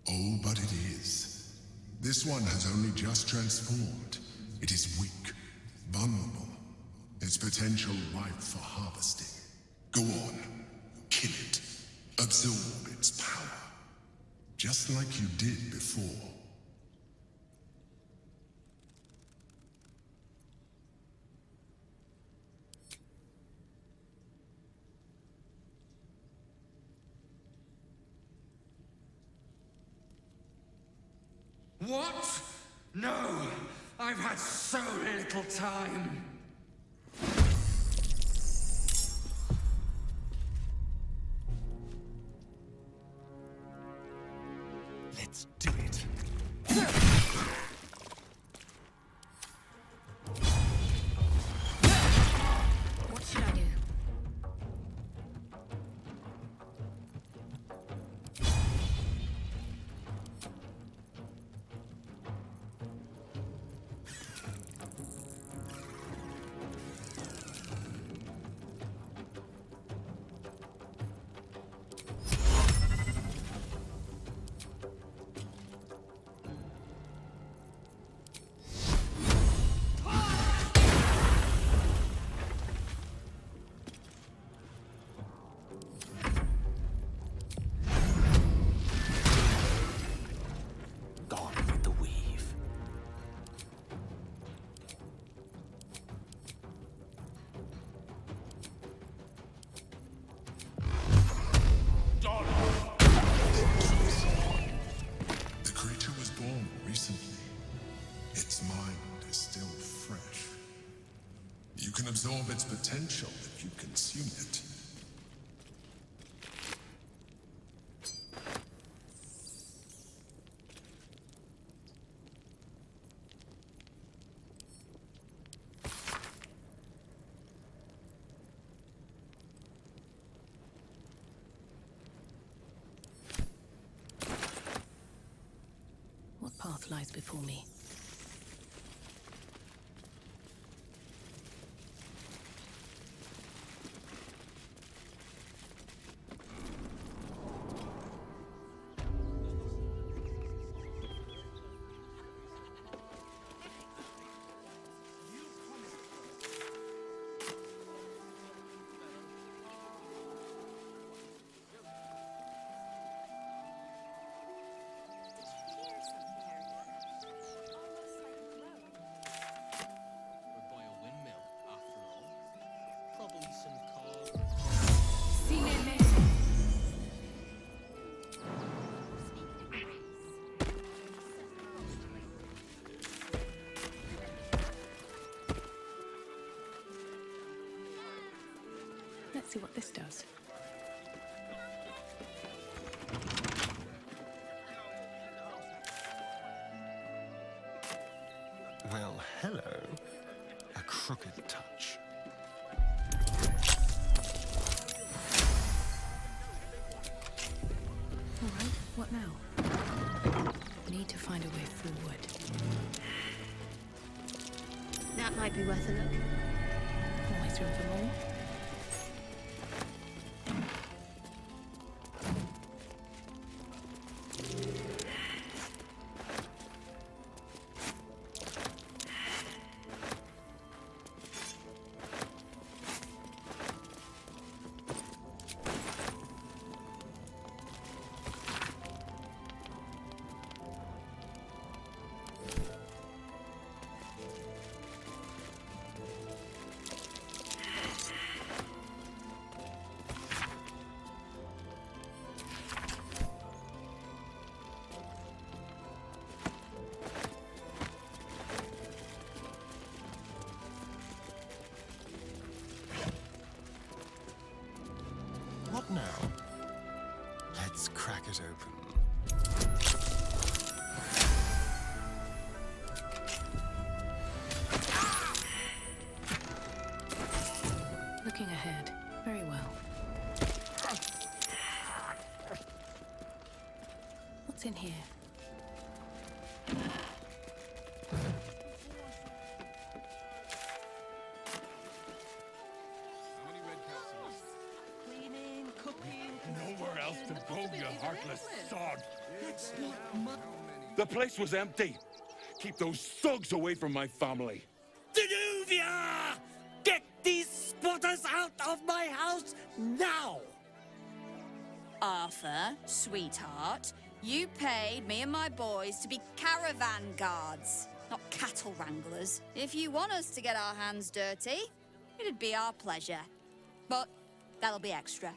Oh, but it is. This one has only just transformed. It is weak, vulnerable. Its potential ripe for harvesting. Go on, kill it. Absorb its power. Just like you did before. What? No! I've had so little time! Let's do it. What should I do? The creature was born recently. Its mind is still fresh. You can absorb its potential if you consume it. What path lies before me? Let's see what this does. Well, hello. A crooked touch. All right, what now? Need to find a way forward. That might be worth a look. Always room for more. What now? Let's crack it open. Looking ahead. Very well. What's in here? Cleaning, cooking. Nowhere else to go, you heartless sod. That's not my... The place was empty. Keep those thugs away from my family. Danuvia! Get these squatters out of my house now! Arthur, sweetheart, you paid me and my boys to be caravan guards, not cattle wranglers. If you want us to get our hands dirty, it'd be our pleasure. But that'll be extra.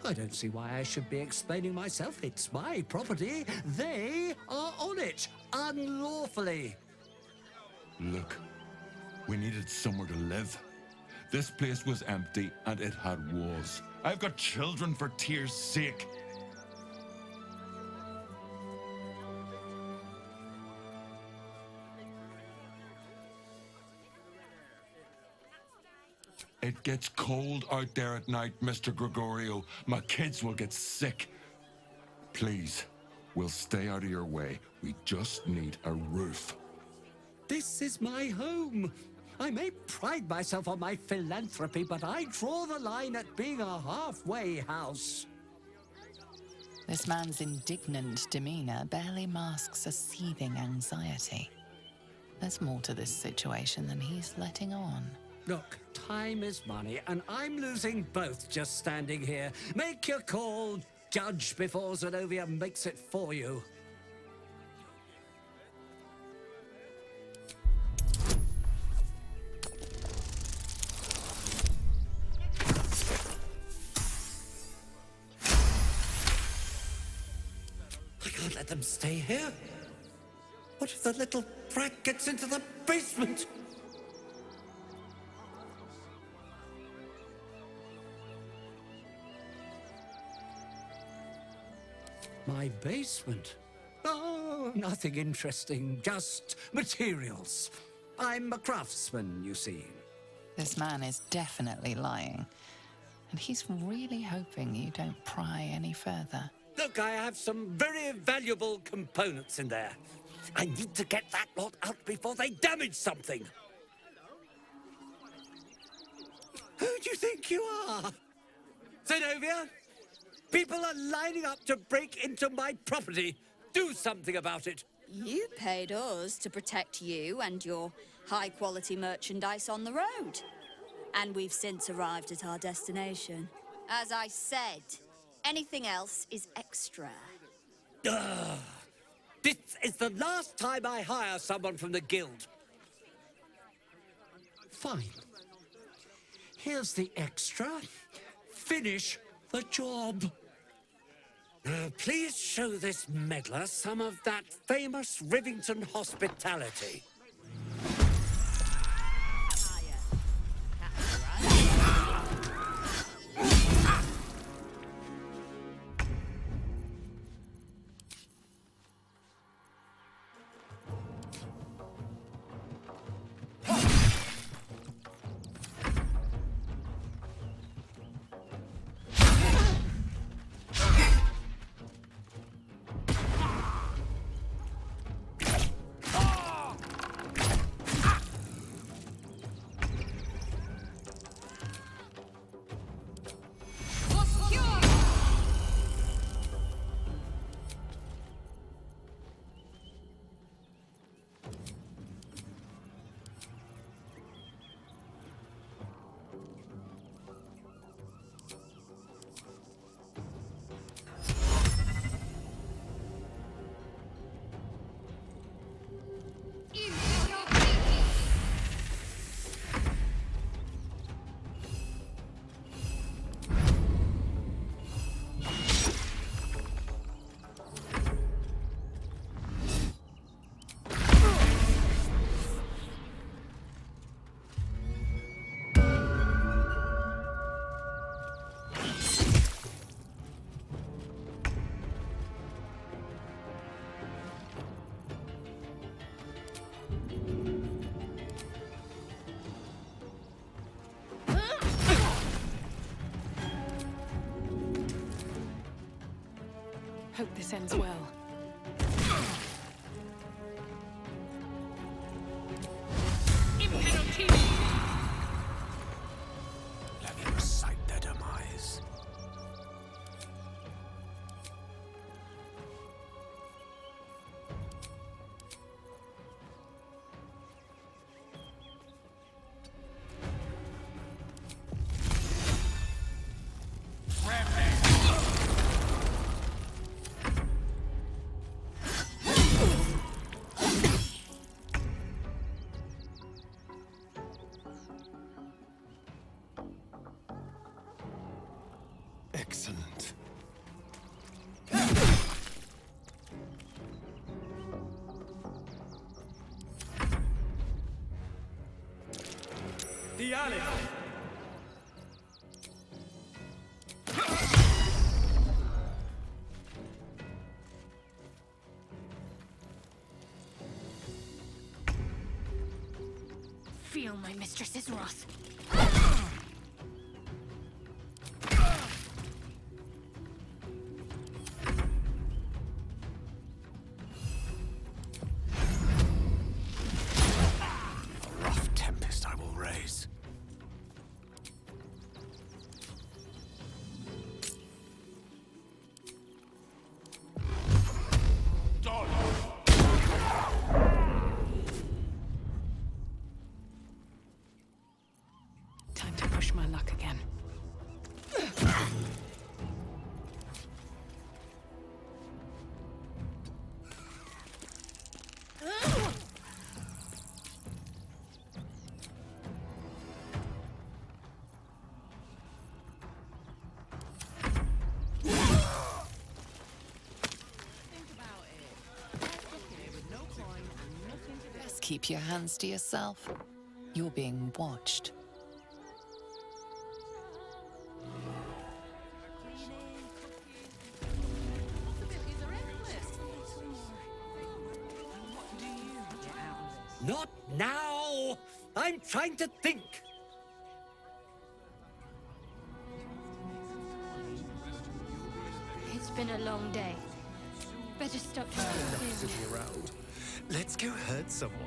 I don't see why I should be explaining myself. It's my property. They are on it, unlawfully. Look, we needed somewhere to live. This place was empty and it had walls. I've got children for tears' sake. It gets cold out there at night, Mr. Gregorio. My kids will get sick. Please, we'll stay out of your way. We just need a roof. This is my home. I may pride myself on my philanthropy, but I draw the line at being a halfway house. This man's indignant demeanor barely masks a seething anxiety. There's more to this situation than he's letting on. Look, time is money, and I'm losing both just standing here. Make your call, judge, before Zenobia makes it for you. I can't let them stay here. What if the little brat gets into the basement? My basement? Oh, nothing interesting, just materials. I'm a craftsman, you see. This man is definitely lying, and he's really hoping you don't pry any further. Look, I have some very valuable components in there. I need to get that lot out before they damage something. Who do you think you are? Zenobia? People are lining up to break into my property. Do something about it. You paid us to protect you and your high-quality merchandise on the road. And we've since arrived at our destination. As I said, anything else is extra. Ugh. This is the last time I hire someone from the guild. Fine. Here's the extra. Finish the job. Now, please show this meddler some of that famous Rivington hospitality. Hope this ends well. Let me recite their demise. Excellent. The alley. Feel my mistress's wrath. A rough tempest I will raise. Time to push my luck again. Best keep your hands to yourself. You're being watched. Not now! I'm trying to think! It's been a long day. Better stop trying Enough to sitting around. Let's go hurt someone.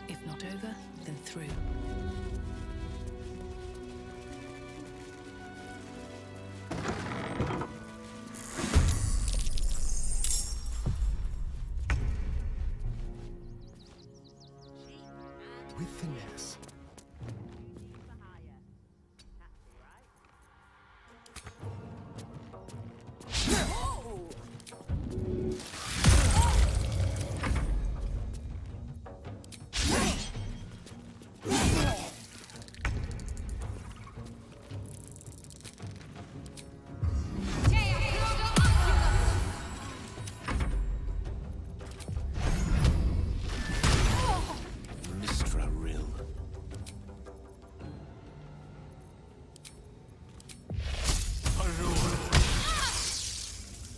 If not over, then through. With finesse. Mistra Rill.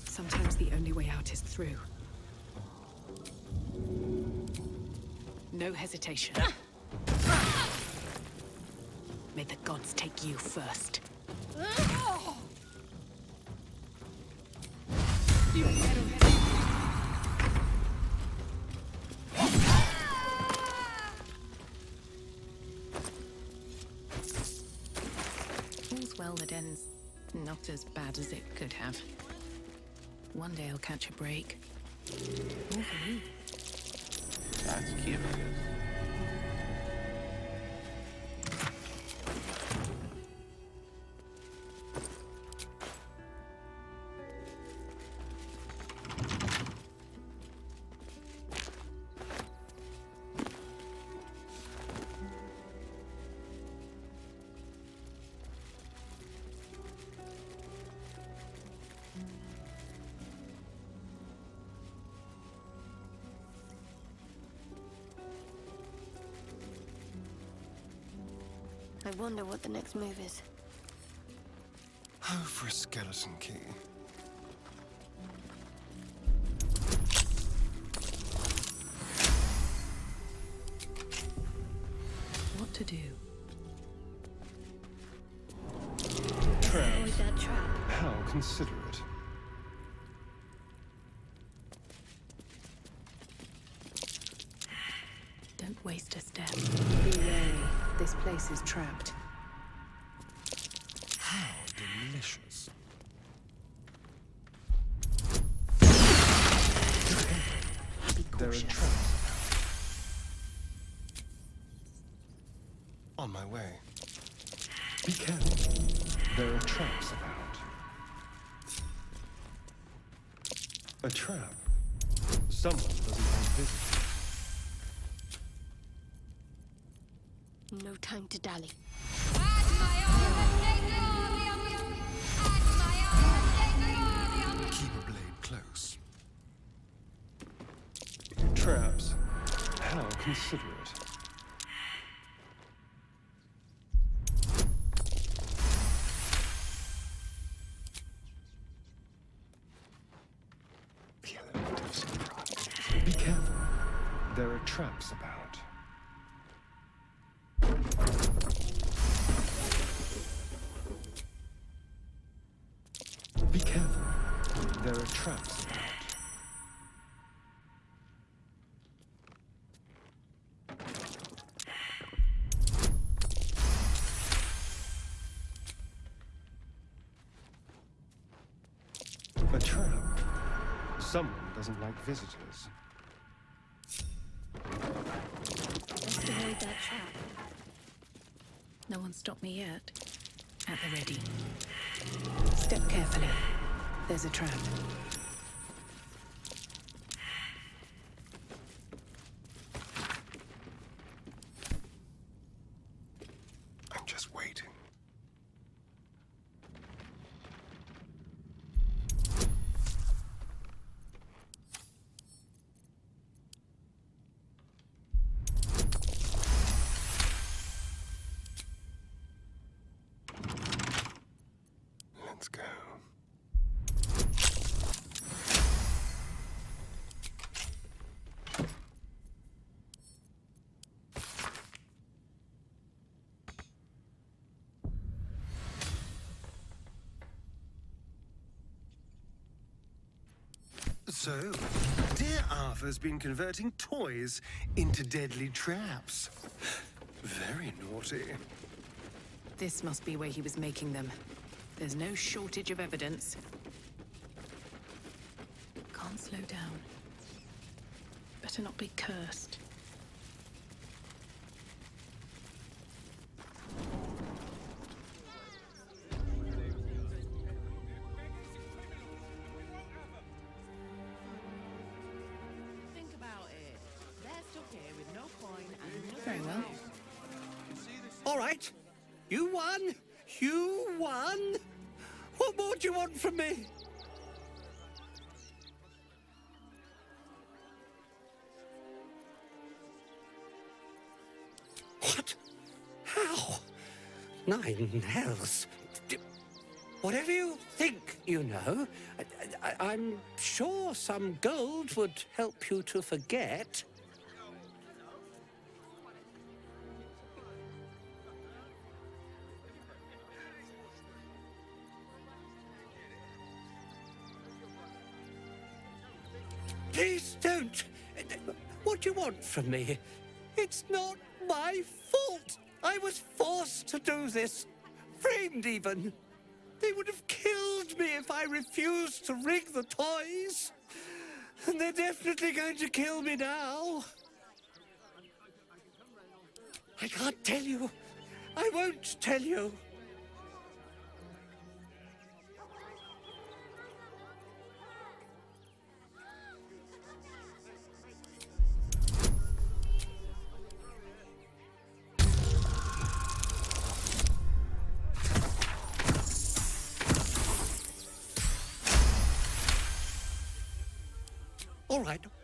Sometimes the only way out is through. No hesitation. May the gods take you first. All's well that ends not as bad as it could have. One day I'll catch a break. All for you. That's curious. I wonder what the next move is. Oh, for a skeleton key. What to do? Avoid that trap. consider it. Don't waste a step. Be wary. This place is trapped. How delicious. There are traps. On my way. Be careful. There are traps about. A trap. Someone doesn't want visitors. No time to dally. Keep a blade close. Traps. How considerate. The element of surprise. Be careful. There are traps about. Be careful. There are traps about. A trap. Someone doesn't like visitors. Best avoid that trap. No one stopped me yet. At the ready. Step carefully. There's a trap. I'm just waiting. Let's go. So, dear Arthur's been converting toys into deadly traps. Very naughty. This must be where he was making them. There's no shortage of evidence. Can't slow down. Better not be cursed. Think about it. They're stuck here with no coin and no... Very well. All right. You won. You won. What more do you want from me? What? How? Nine hells. Whatever you think you know, I'm sure some gold would help you to forget. Please don't. What do you want from me? It's not my fault. I was forced to do this. Framed even. They would have killed me if I refused to rig the toys. And they're definitely going to kill me now. I can't tell you. I won't tell you.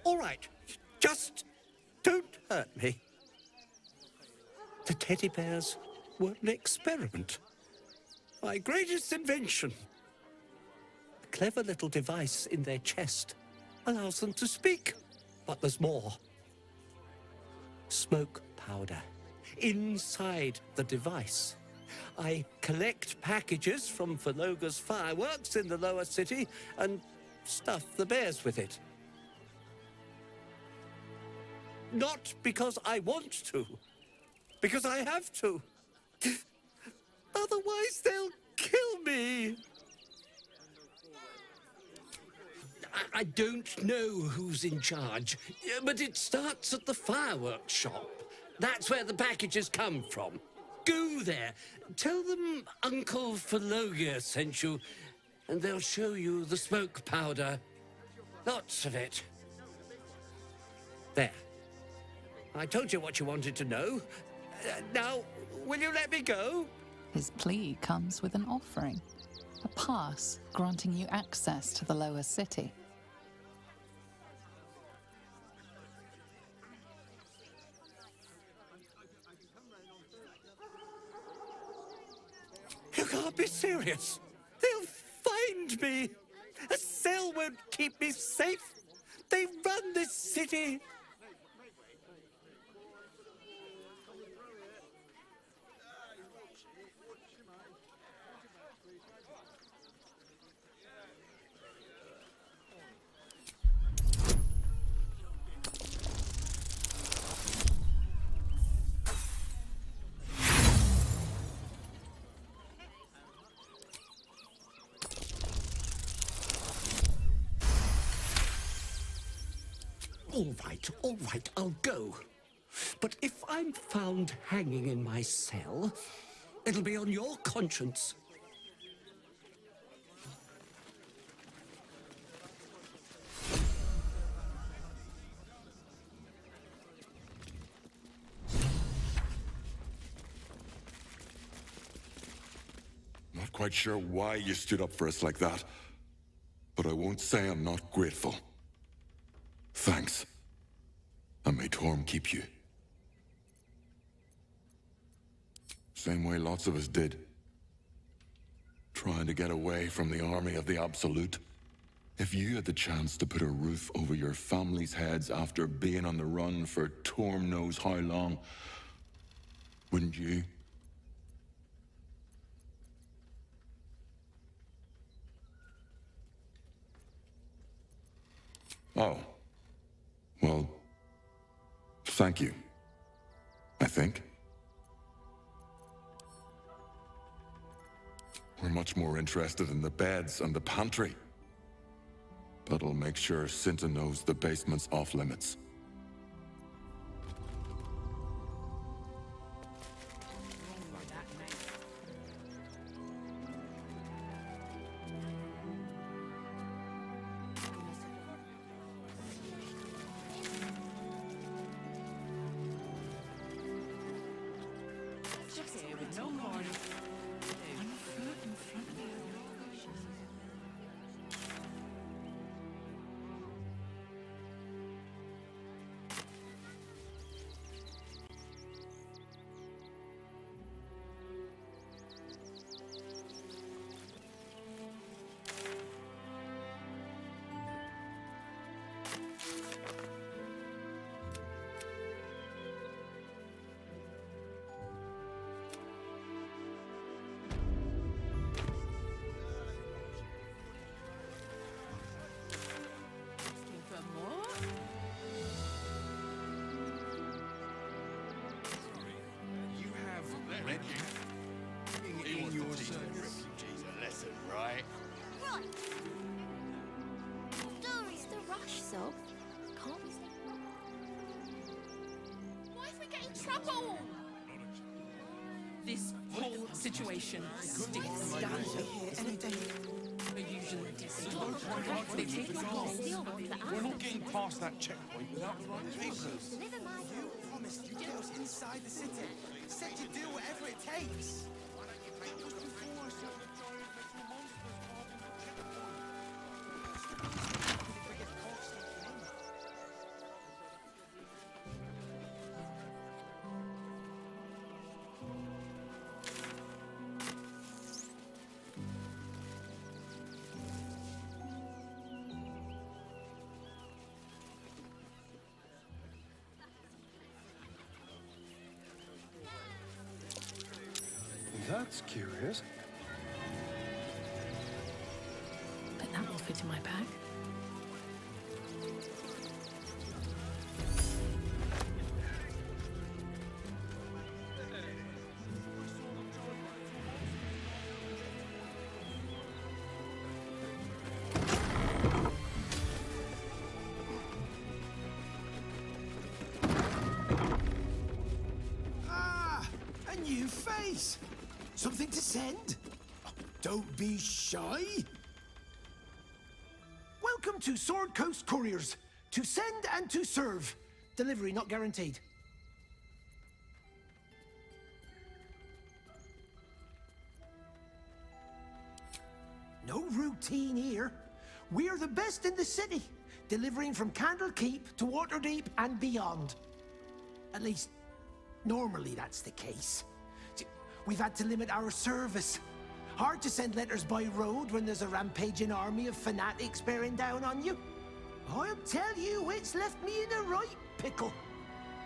All right. Just don't hurt me. The teddy bears were an experiment. My greatest invention. A clever little device in their chest allows them to speak. But there's more. Smoke powder inside the device. I collect packages from Phaloga's fireworks in the lower city and stuff the bears with it. Not because I want to, because I have to. Otherwise, they'll kill me. I don't know who's in charge, but it starts at the fireworks shop. That's where the packages come from. Go there, tell them Uncle Phaloga sent you, and they'll show you the smoke powder. Lots of it. There. I told you what you wanted to know. Now, will you let me go? His plea comes with an offering, a pass granting you access to the lower city. You can't be serious. They'll find me. A cell won't keep me safe. They run this city. All right, I'll go. But if I'm found hanging in my cell, it'll be on your conscience. Not quite sure why you stood up for us like that, but I won't say I'm not grateful. Thanks. And may Torm keep you. Same way lots of us did. Trying to get away from the army of the Absolute. If you had the chance to put a roof over your family's heads after being on the run for Torm knows how long, wouldn't you? Oh. Well, thank you. I think. We're much more interested in the beds and the pantry. But I'll make sure Cinta knows the basement's off limits. This whole situation stinks. We're not getting past that checkpoint without the right papers. You promised you'd get us inside the city. Said you'd do whatever it takes. That's curious. But that will fit in my bag. A new face! Something to send? Don't be shy. Welcome to Sword Coast Couriers. To send and to serve. Delivery not guaranteed. No routine here. We're the best in the city, delivering from Candlekeep to Waterdeep and beyond. At least, normally that's the case. We've had to limit our service. Hard to send letters by road when there's a rampaging army of fanatics bearing down on you. I'll tell you, it's left me in a right pickle.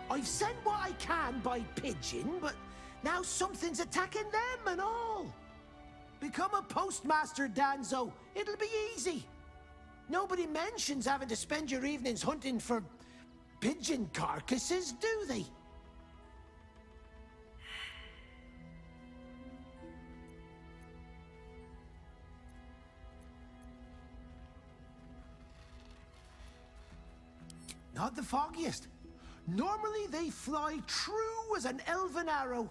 I've sent what I can by pigeon, but now something's attacking them and all. Become a postmaster, Danzo. It'll be easy. Nobody mentions having to spend your evenings hunting for pigeon carcasses, do they? Not the foggiest. Normally they fly true as an elven arrow.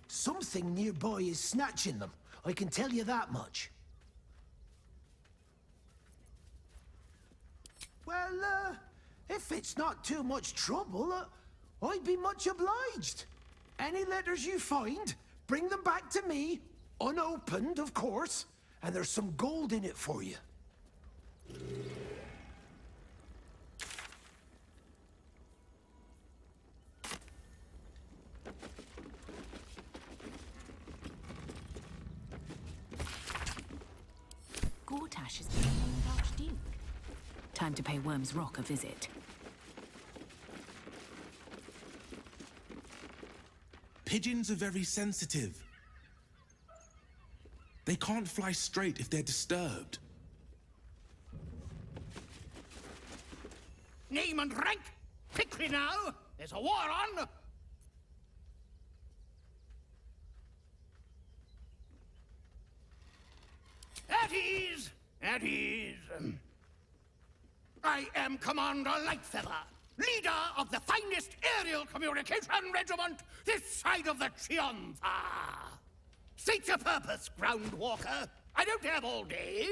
Something nearby is snatching them, I can tell you that much. Well, if it's not too much trouble, I'd be much obliged. Any letters you find, bring them back to me, unopened, of course, and there's some gold in it for you. Gortash is the named Archduke. Time to pay Worm's Rock a visit. Pigeons are very sensitive. They can't fly straight if they're disturbed. Name and rank! Quickly now! There's a war on! At ease! At ease! I am Commander Lightfeather, leader of the finest aerial communication regiment this side of the Chianza. State your purpose, Groundwalker. I don't have all day.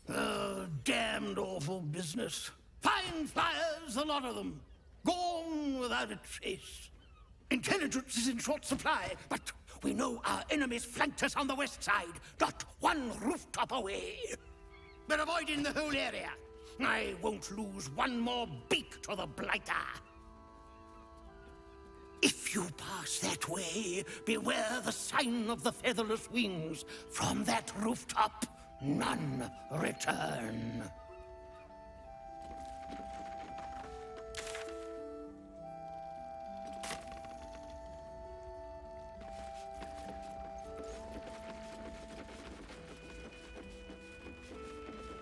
Oh, damned awful business. Fine flyers, a lot of them. Gone without a trace. Intelligence is in short supply, but we know our enemies flanked us on the west side, not one rooftop away. They're avoiding the whole area. I won't lose one more beak to the blighter. If you pass that way, beware the sign of the featherless wings. From that rooftop, none return.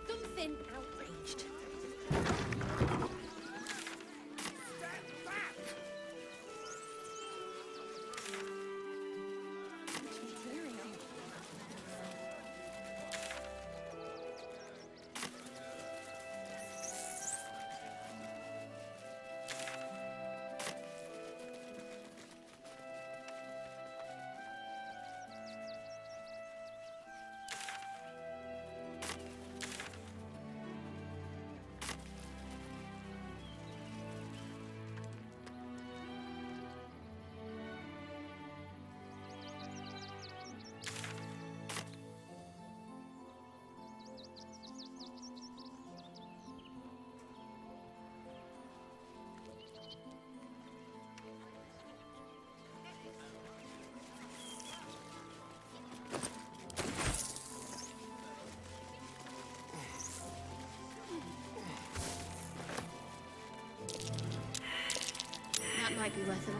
Something outraged. That might be worth a look.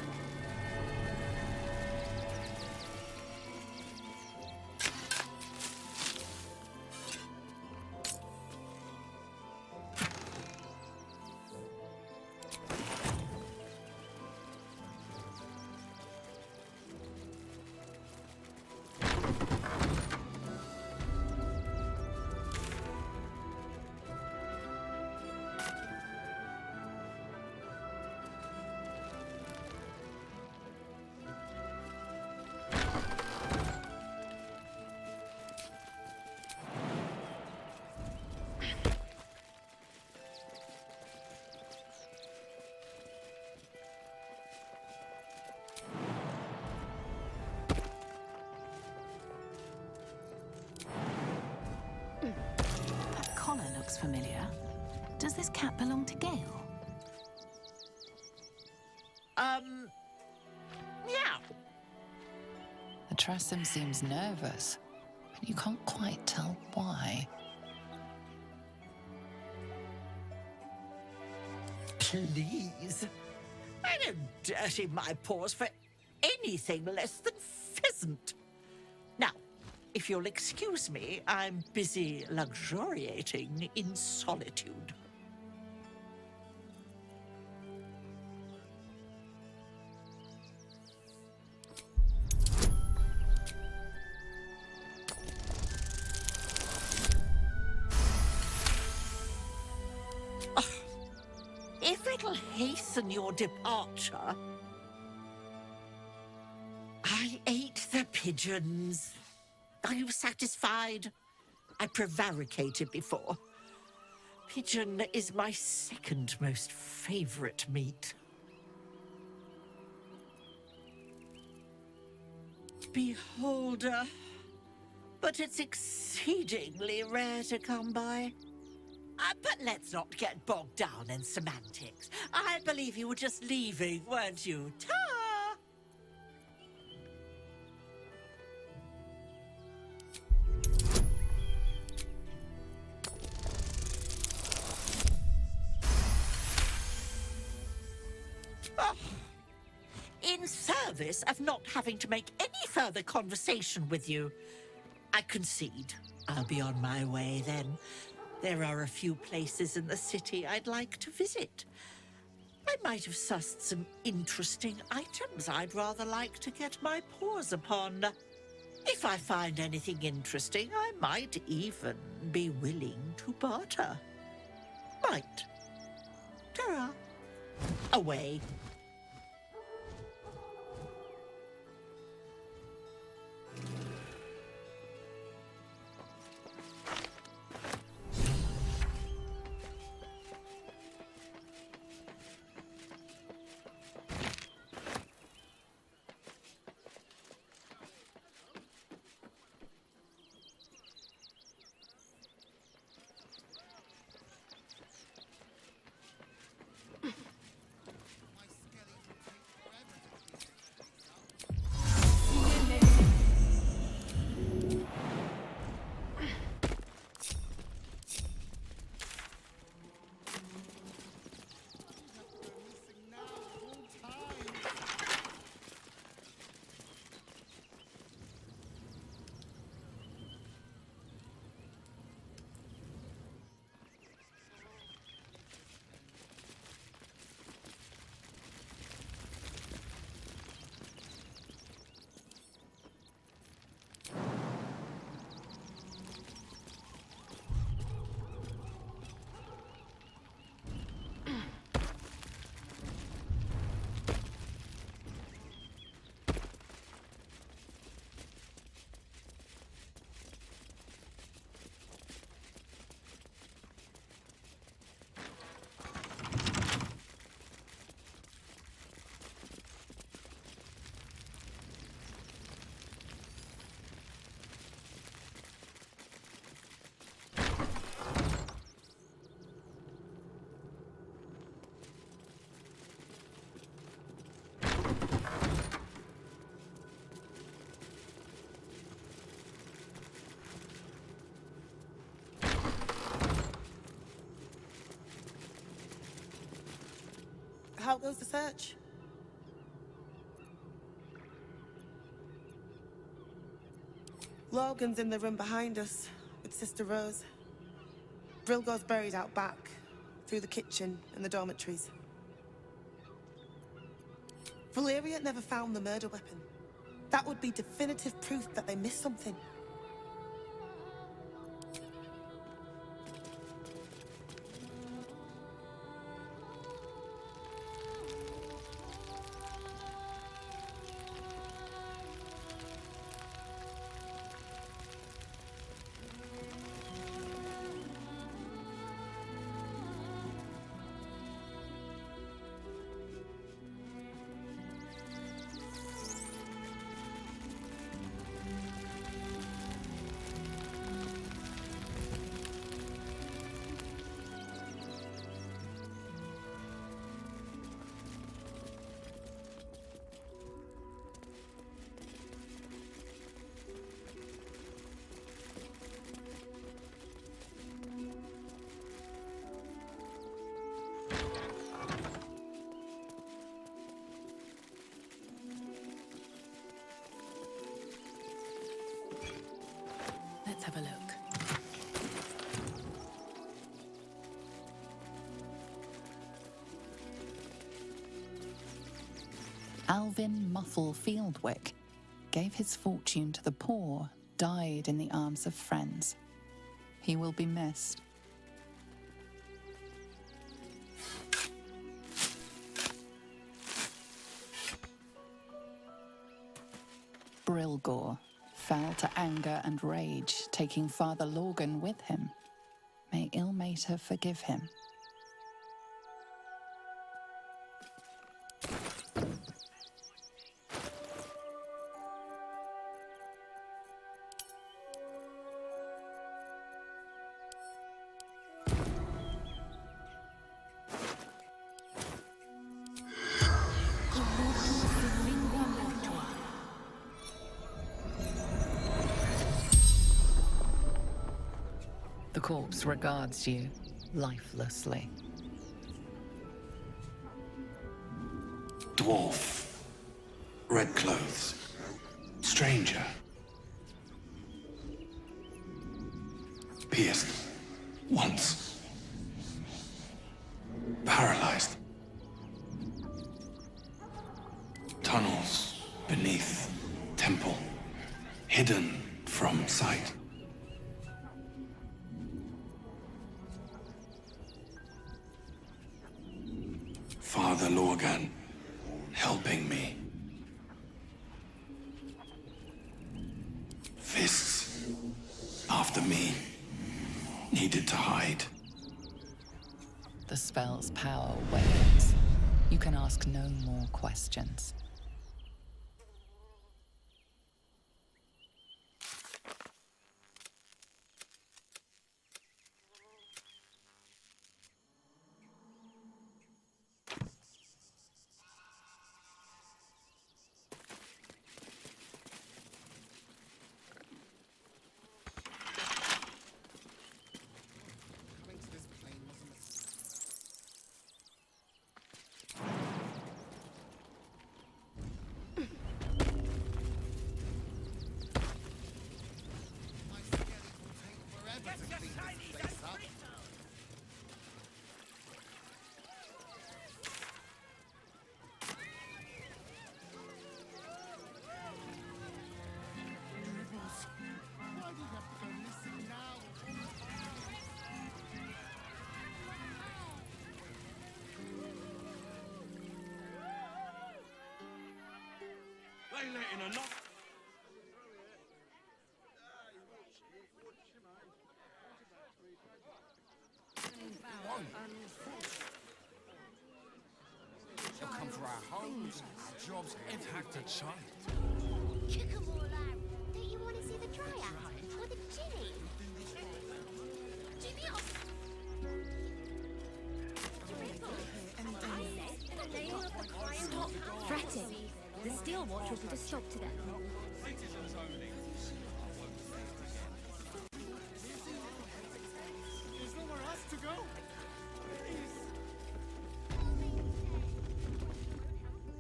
looks familiar. Does this cat belong to Gale? Meow. The Tressum seems nervous, but you can't quite tell why. Please. I don't dirty my paws for anything less than pheasant. Now, if you'll excuse me, I'm busy luxuriating in solitude. If it'll hasten your departure... I ate the pigeons. Are you satisfied? I prevaricated before. Pigeon is my second most favorite meat. Beholder. But it's exceedingly rare to come by. But let's not get bogged down in semantics. I believe you were just leaving, weren't you? Ta! Oh. In service of not having to make any further conversation with you, I concede. I'll be on my way then. There are a few places in the city I'd like to visit. I might have sussed some interesting items I'd rather like to get my paws upon. If I find anything interesting, I might even be willing to barter. Might. Ta-ra. Away. How goes the search? Logan's in the room behind us with Sister Rose. Brilgo's buried out back, through the kitchen and the dormitories. Valeria never found the murder weapon. That would be definitive proof that they missed something. Alvin Muffle Fieldwick gave his fortune to the poor, died in the arms of friends. He will be missed. Brilgor fell to anger and rage, taking Father Lorgan with him. May Ilmater forgive him. The corpse regards you lifelessly. Dwarf. Red clothes. Stranger. Pierced. Once. Paralyzed. Tunnels beneath temple. Hidden from sight. Father Lorgan, helping me. Fists, after me, needed to hide. The spell's power wanes. You can ask no more questions. They letting enough. They'll come for our homes, our jobs, Attacked a child. Kick 'em all out. Don't you want to see the Dryad? Or the Ginny? Ginny off! Stop fretting. The Steel Watch will put a stop to them. Citizens only. There's nowhere else to go.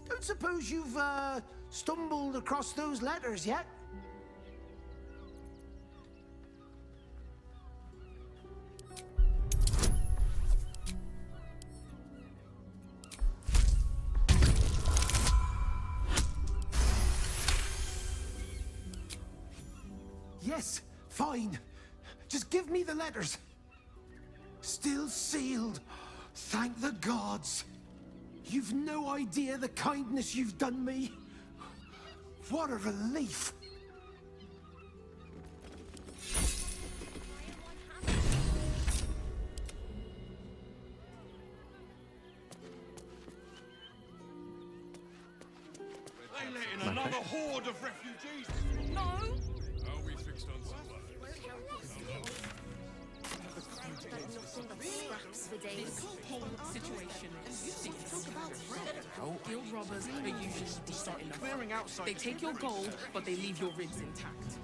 Don't suppose you've, stumbled across those letters yet? Yes, fine. Just give me the letters. Still sealed. Thank the gods. You've no idea the kindness you've done me. What a relief. They letting another horde of refugees. No! Oh, we fixed on some work. Scraps for days. Situation. Guild robbers are usually the starting clearing outside. They take your gold, but they leave your rigs intact.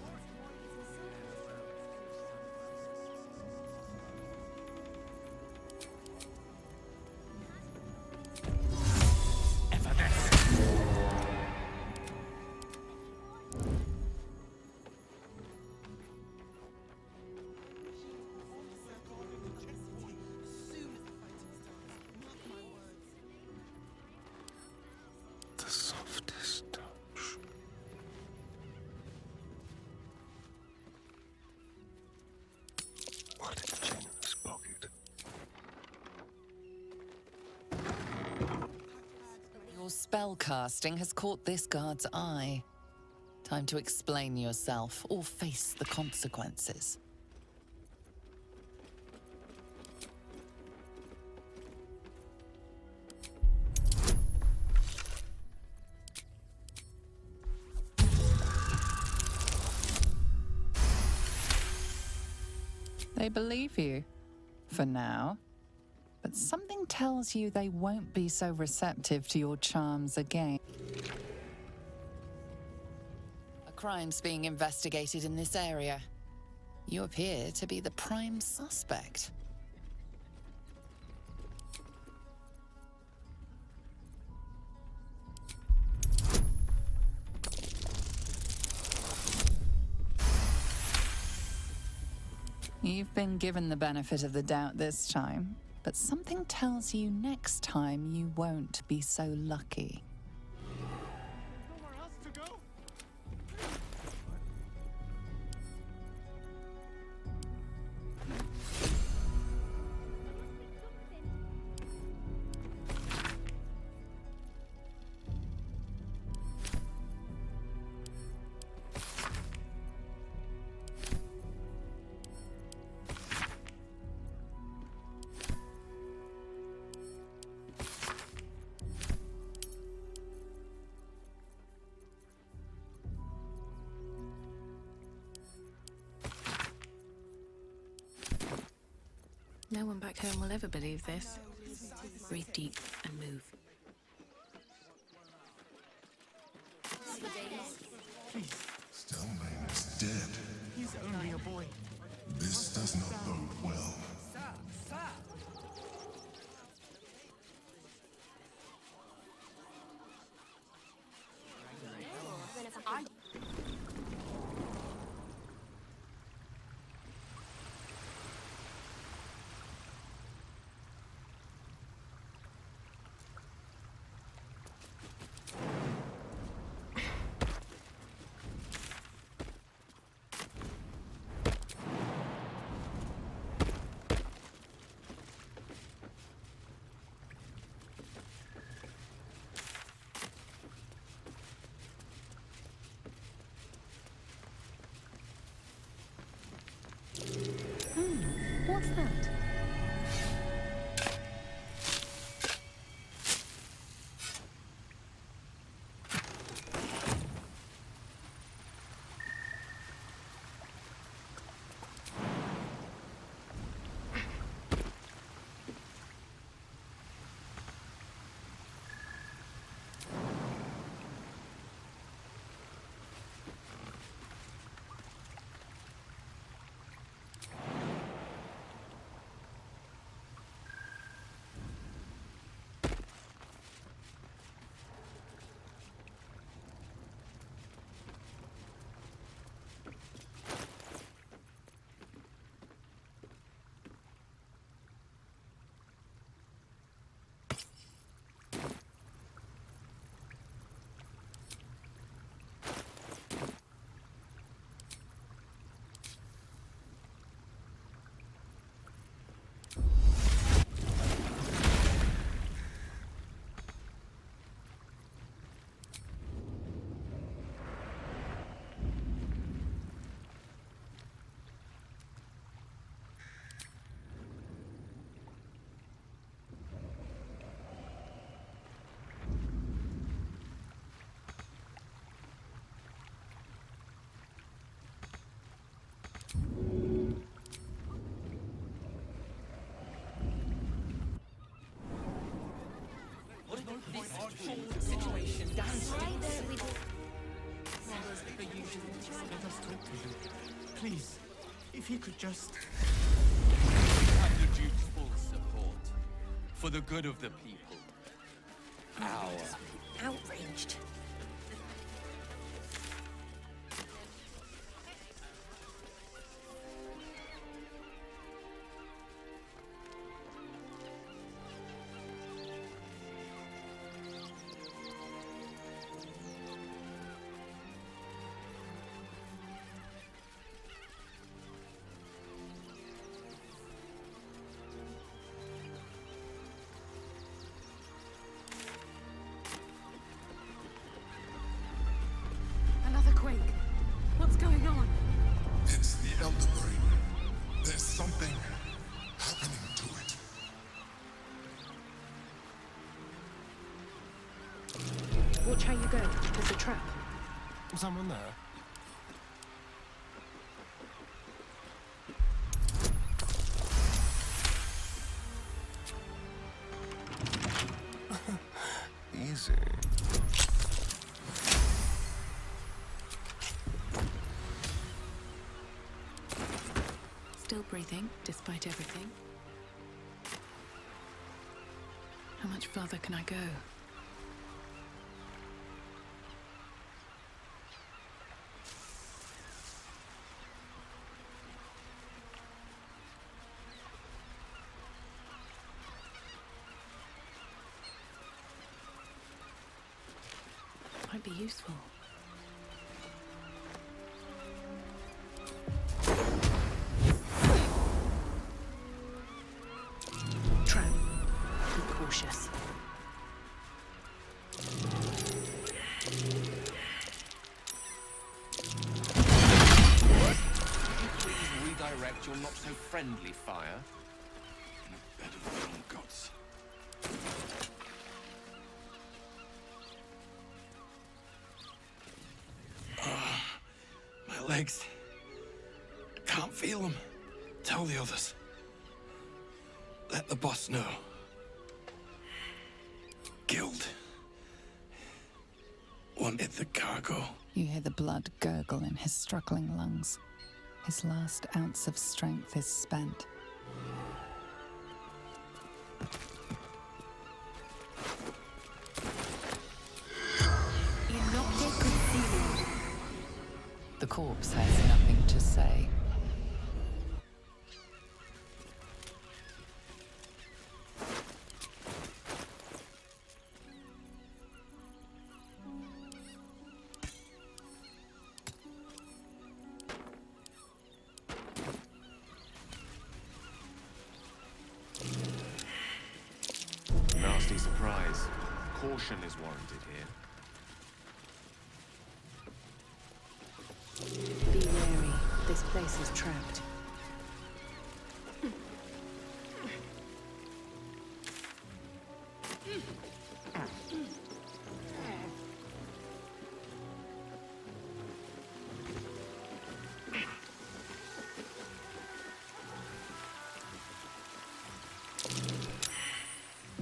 The soft Your spellcasting has caught this guard's eye. Time to explain yourself or face the consequences. They believe you, for now. But something tells you they won't be so receptive to your charms again. A crime's being investigated in this area. You appear to be the prime suspect. You've been given the benefit of the doubt this time, but something tells you next time you won't be so lucky. No one back home will ever believe this. Breathe deep and move. Stalking is dead. He's only a boy. This does not bode well. What's that? Situation downstairs. Let us talk to him. Please, if he could just... Have the Duke's full support. For the good of the people. Outraged. Watch how you go. There's a trap. Someone there? Easy. Still breathing, despite everything. How much further can I go? Might be useful. Trap. Be cautious. Please redirect your not so friendly fire. Bed of their own guts. My legs. I can't feel them. Tell the others. Let the boss know. Guild wanted the cargo. You hear the blood gurgle in his struggling lungs. His last ounce of strength is spent. The corpse has nothing to say. Nasty surprise. Caution is warranted here. Be wary. This place is trapped.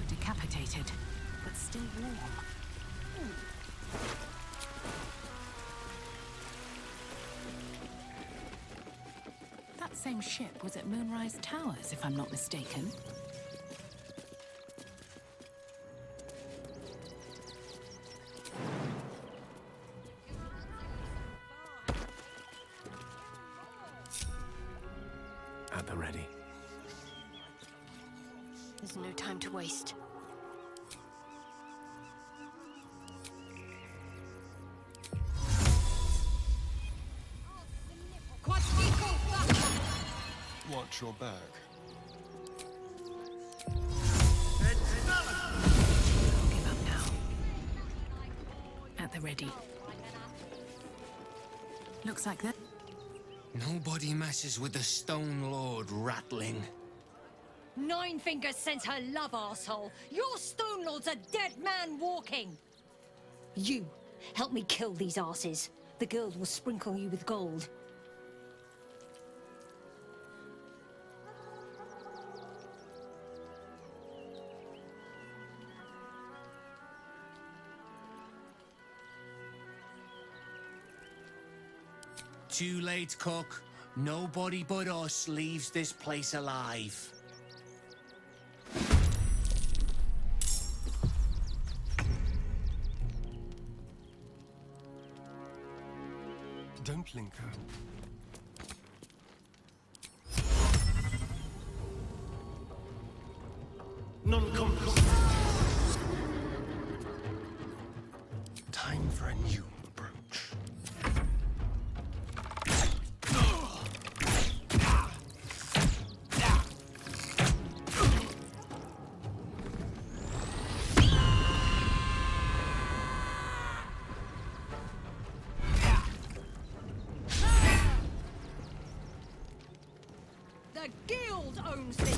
Decapitated, but still warm. That same ship was at Moonrise Towers, if I'm not mistaken. At the ready. There's no time to waste. Watch your back. Give up now. At the ready. Looks like that. Nobody messes with the Stone Lord rattling. Nine Fingers sends her love, arsehole. Your Stone Lord's a dead man walking. You, help me kill these asses. The girls will sprinkle you with gold. Too late, cook. Nobody but us leaves this place alive. Don't linger. Non-compass. Time for a new approach. The guild owns this.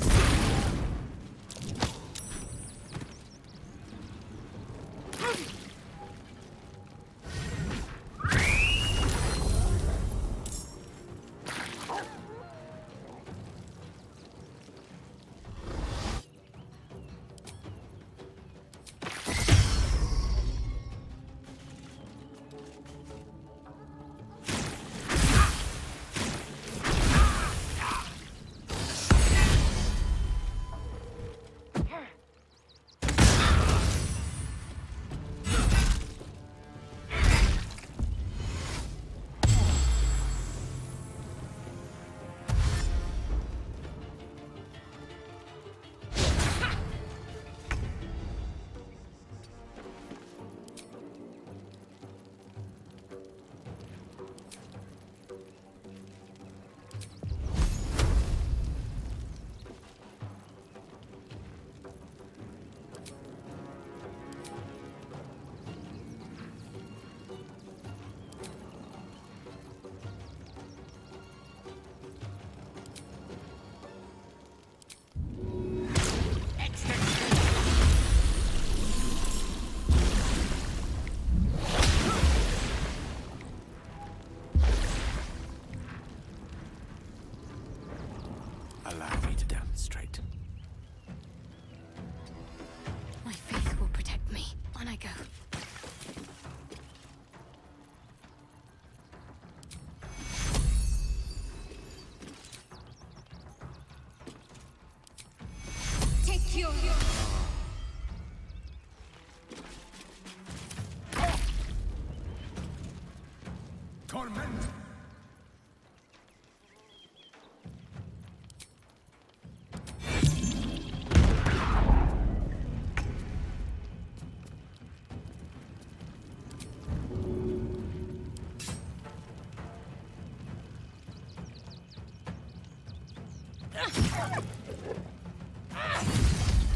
torment.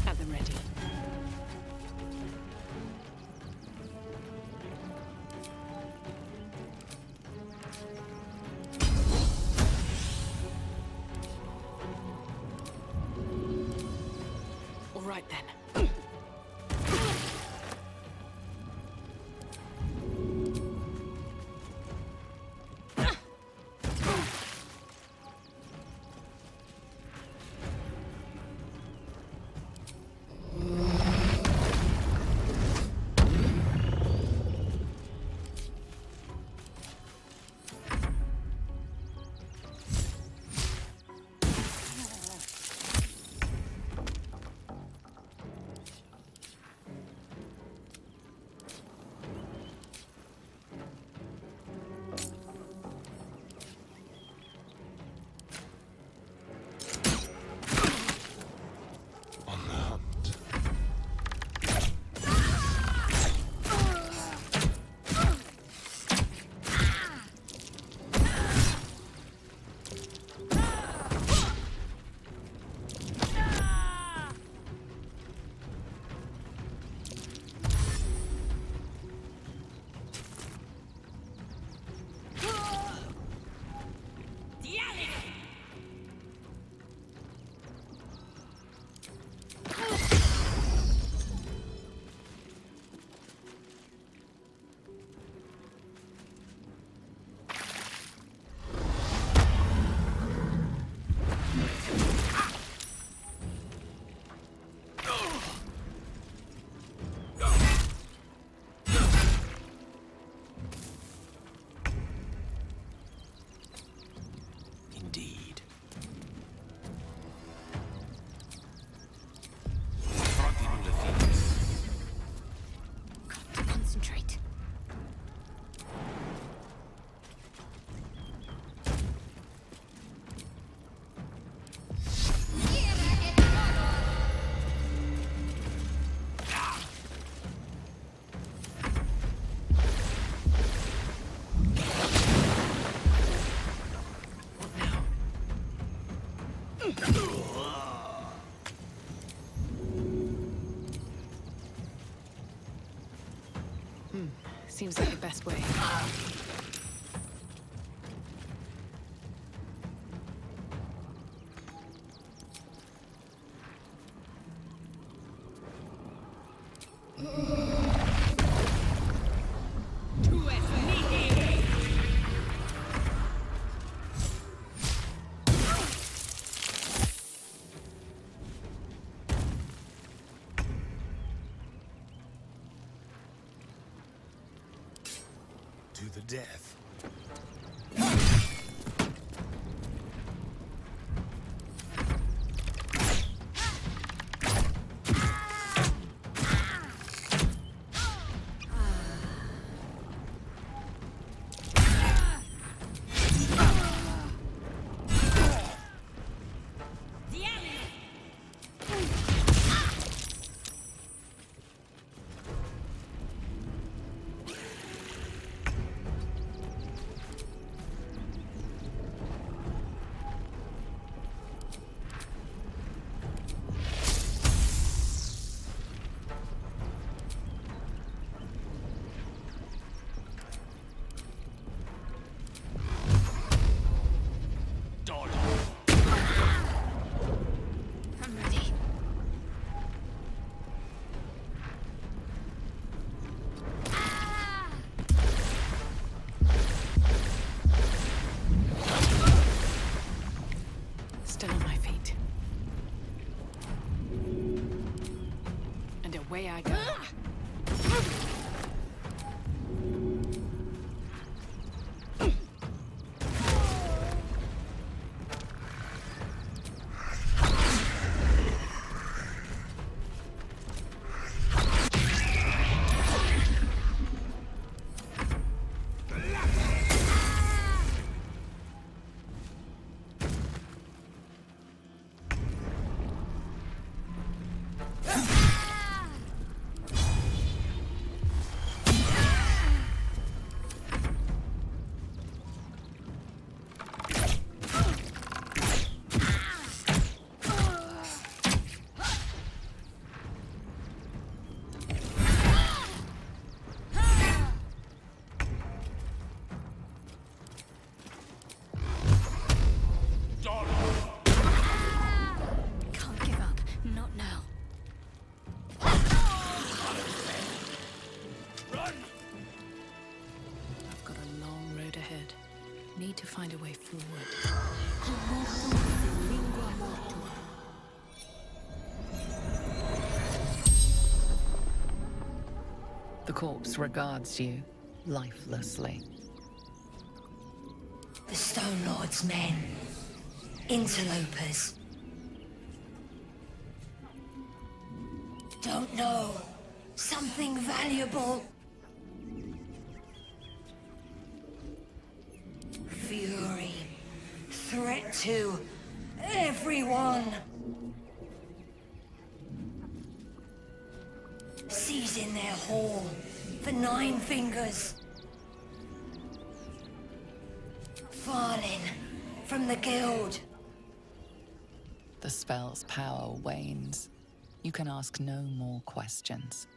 At the ready. All right then. Indeed. Got to concentrate. Seems like the best way. To the death. Still on my feet. And away I go. need to find a way forward. The corpse regards you lifelessly. The Stone Lord's men. Interlopers. Don't know. Something valuable. Fury. Threat to everyone. Seize in their hall for 9 fingers. Falling from the guild. The spell's power wanes. You can ask no more questions.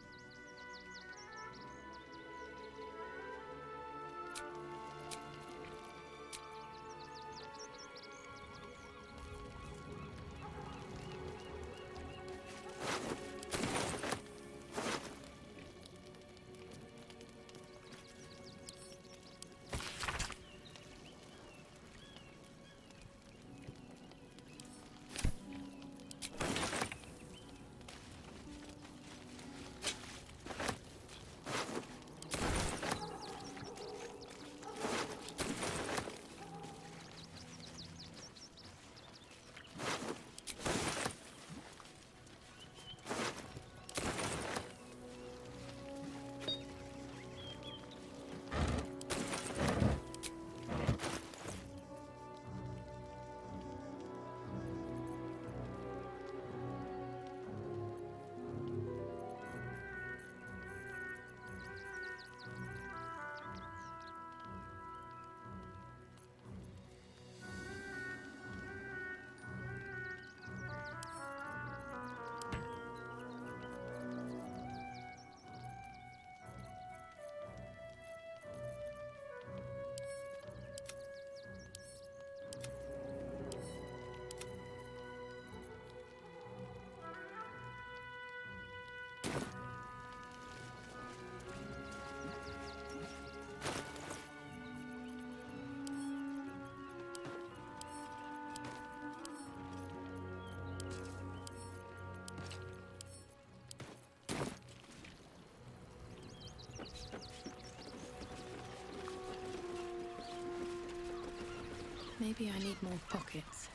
Maybe I need more pockets.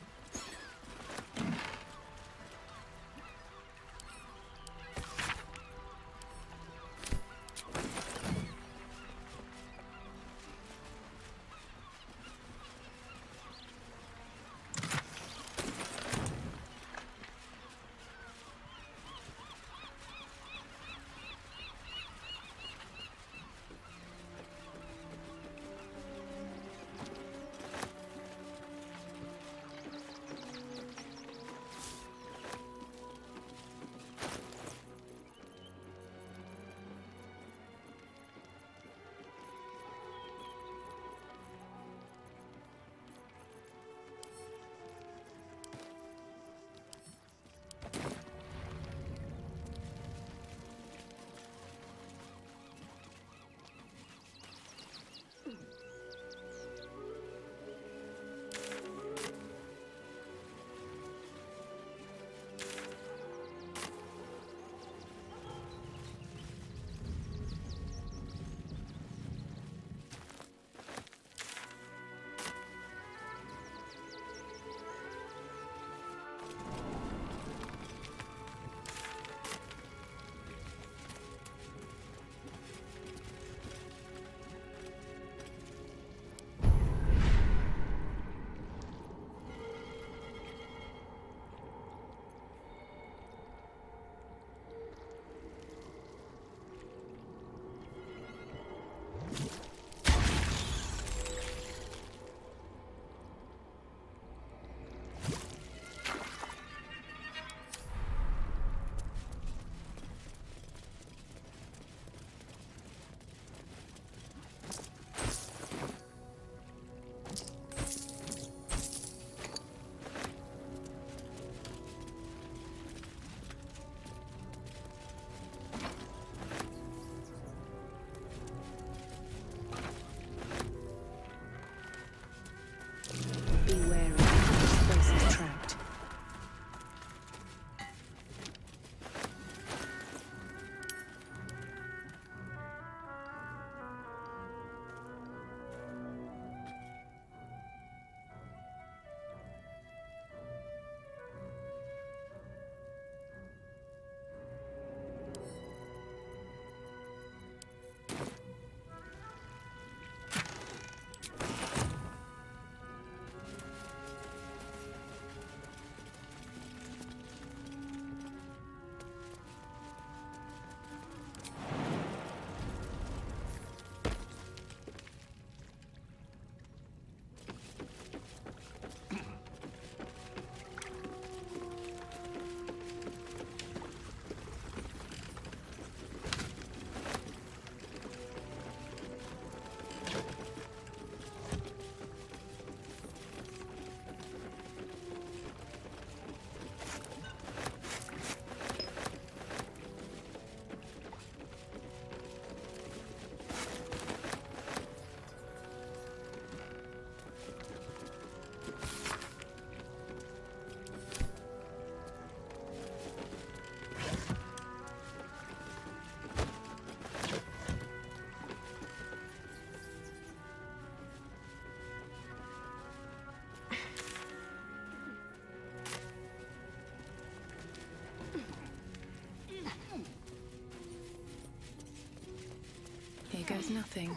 goes nothing.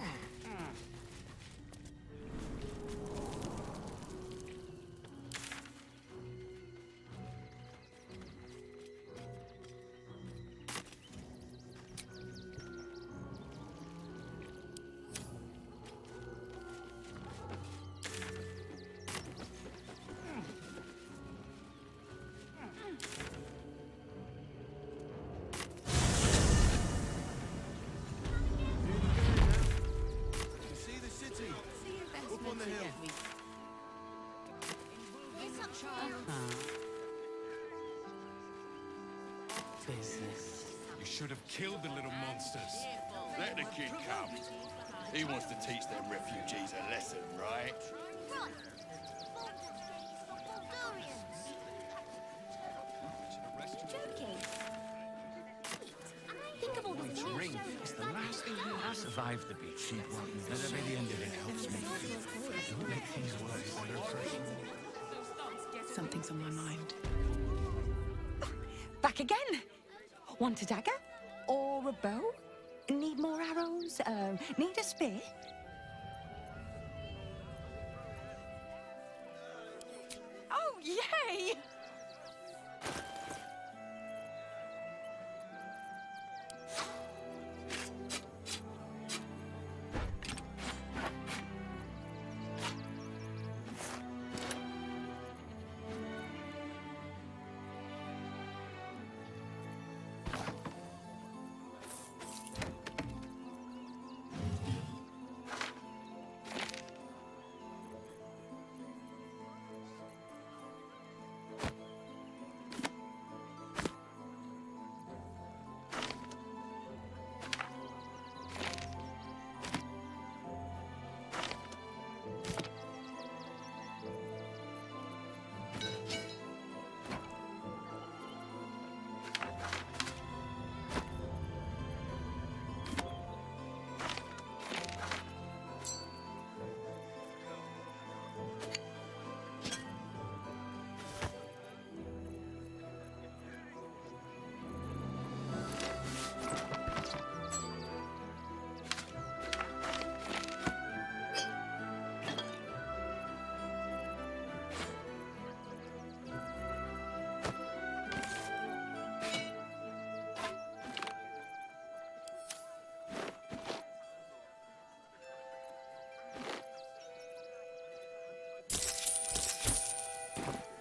Business. You should have killed the little monsters. Let the kid come. He wants to teach them refugees a lesson, right? Run! Baldur's joking. Think of all the Ring is the last thing you have survived the beach. Let the very end of it helps me. Don't make things worse. Something's on my mind. Back again. Want a dagger? Or a bow? Need more arrows? Need a spear? Oh, yay!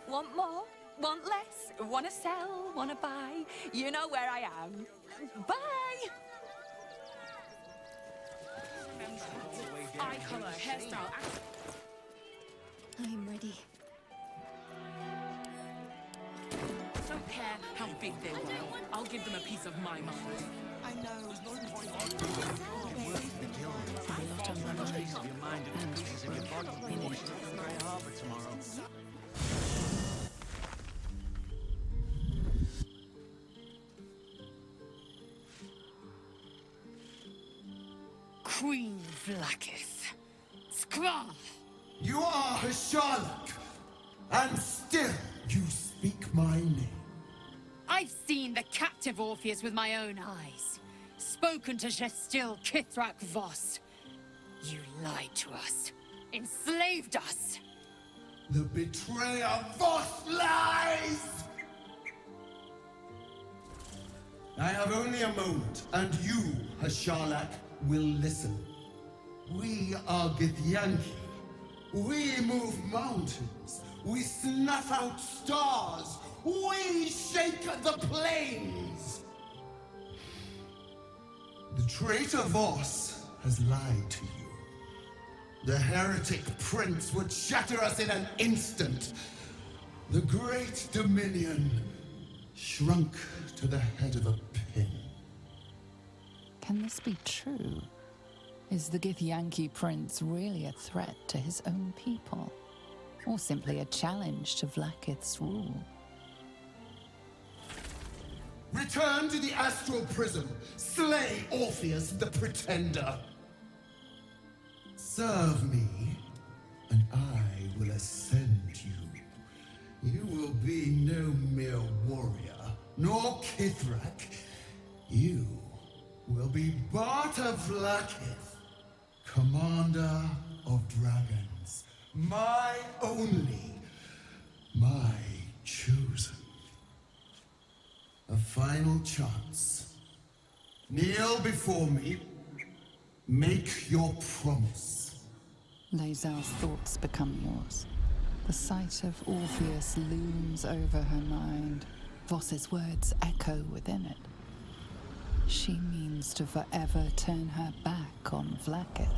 Want more? Want less? Want to sell? Want to buy? You know where I am. Bye! Eye colour, hairstyle, I'm ready. don't care how big they were. I'll give them a piece of my mind. I know. Your mind and pieces of your body. Finish Grey Harbor tomorrow. Queen Vlakith. Skra! You are a Sherlock, and still you speak my name. I've seen the captive Orpheus with my own eyes. Spoken to Gestil Kithrak Voss. You lied to us. Enslaved us. The betrayer Voss lies! I have only a moment, and you, Hasharlak, will listen. We are Githyanki. We move mountains. We snuff out stars. We shake the plains. The traitor Voss has lied to you. The heretic prince would shatter us in an instant. The great dominion shrunk to the head of a pin. Can this be true? Is the Githyanki prince really a threat to his own people? Or simply a challenge to Vlakith's rule? Return to the astral prism. Slay Orpheus the Pretender. Serve me, and I will ascend you. You will be no mere warrior, nor Kithrak. You will be Barta Vlakith, Commander of Dragons. My only, my chosen. A final chance. Kneel before me. Make your promise. Lae'zel's thoughts become yours. The sight of Orpheus looms over her mind. Voss's words echo within it. She means to forever turn her back on Vlakith.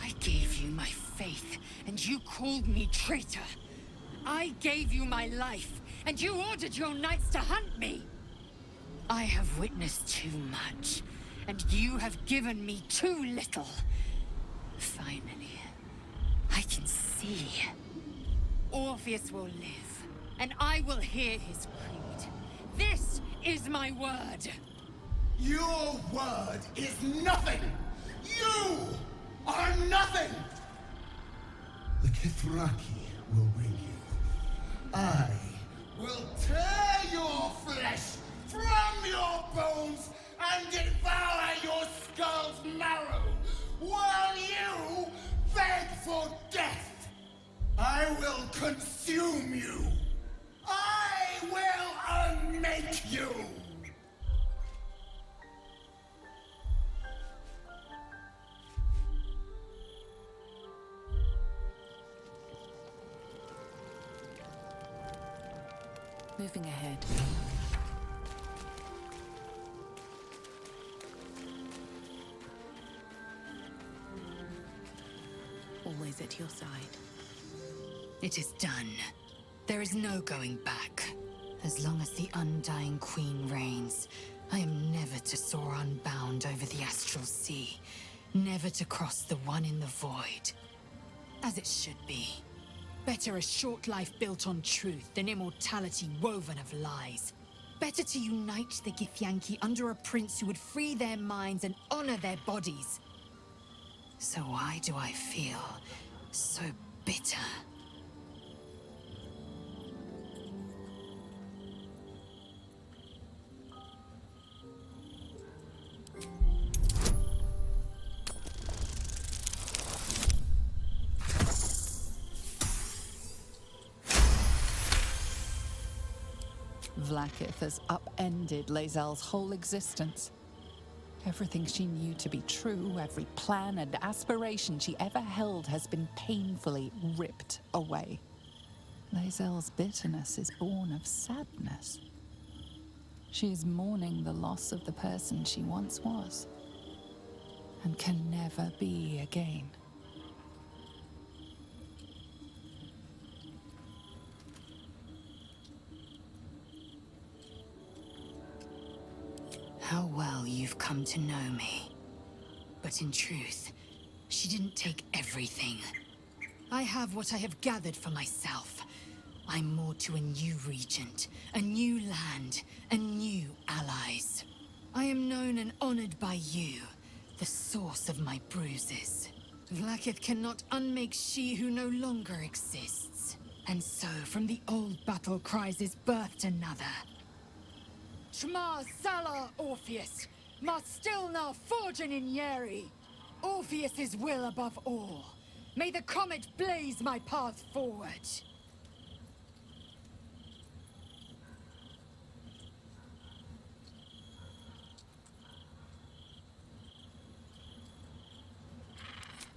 I gave you my faith, and you called me traitor. I gave you my life, and you ordered your knights to hunt me. I have witnessed too much, and you have given me too little. Finally, I can see. Orpheus will live, and I will hear his creed. This is my word. Your word is nothing! You are nothing! The Kithraki will bring you. I will tear your flesh from your bones and devour your skull's marrow while you beg for death. I will consume you. I will unmake you. Moving ahead. Always at your side. It is done. There is no going back. As long as the Undying Queen reigns, I am never to soar unbound over the astral sea. Never to cross the one in the void. As it should be. Better a short life built on truth than immortality woven of lies. Better to unite the Githyanki under a prince who would free their minds and honor their bodies. So why do I feel so bitter? Vlakith has upended Lae'zel's whole existence. Everything she knew to be true, every plan and aspiration she ever held has been painfully ripped away. Lae'zel's bitterness is born of sadness. She is mourning the loss of the person she once was, and can never be again. How well you've come to know me. But in truth, she didn't take everything. I have what I have gathered for myself. I'm more to a new regent, a new land, and new allies. I am known and honored by you, the source of my bruises. Vlakith cannot unmake she who no longer exists. And so, from the old battle cries is birthed another. Shma Salar Orpheus, Ma Stilna Forgin in Yeri. Orpheus's will above all. May the comet blaze my path forward.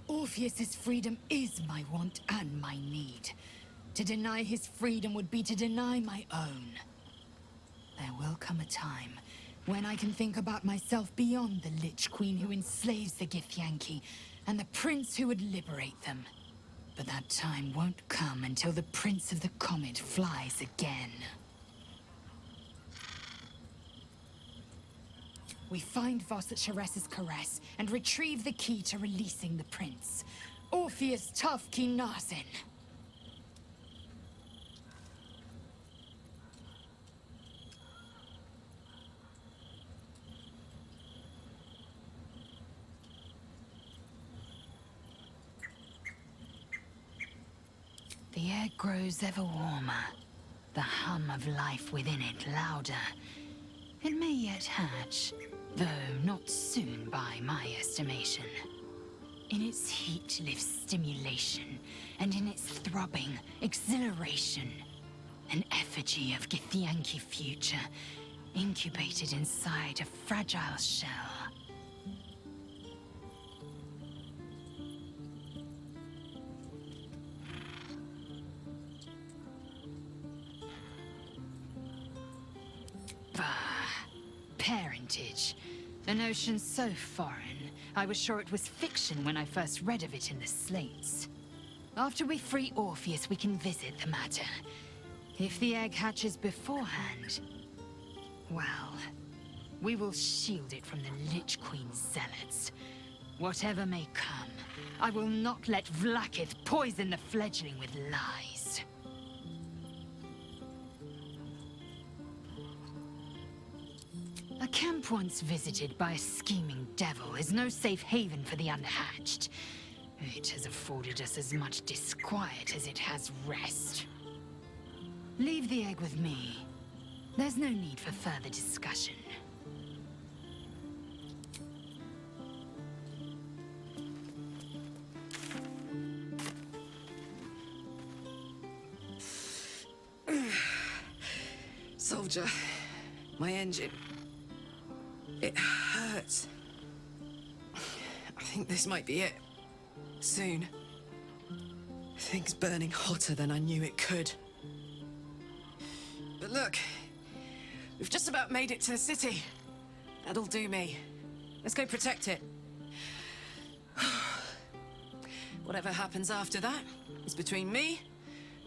Orpheus's freedom is my want and my need. To deny his freedom would be to deny my own. There will come a time when I can think about myself beyond the Lich Queen who enslaves the Githyanki and the prince who would liberate them. But that time won't come until the Prince of the Comet flies again. We find Voss at Sharess's caress and retrieve the key to releasing the prince. Orpheus Tough Kinazin. The air grows ever warmer, the hum of life within it louder. It may yet hatch, though not soon by my estimation. In its heat lives stimulation, and in its throbbing, exhilaration. An effigy of Githyanki future, incubated inside a fragile shell. Bah, parentage. A notion so foreign, I was sure it was fiction when I first read of it in the slates. After we free Orpheus, we can visit the matter. If the egg hatches beforehand, well, we will shield it from the Lich Queen's zealots. Whatever may come, I will not let Vlaakith poison the fledgling with lies. A camp once visited by a scheming devil is no safe haven for the unhatched. It has afforded us as much disquiet as it has rest. Leave the egg with me. There's no need for further discussion. Soldier, my engine. It hurts. I think this might be it. Soon. Things burning hotter than I knew it could. But look, we've just about made it to the city. That'll do me. Let's go protect it. Whatever happens after that is between me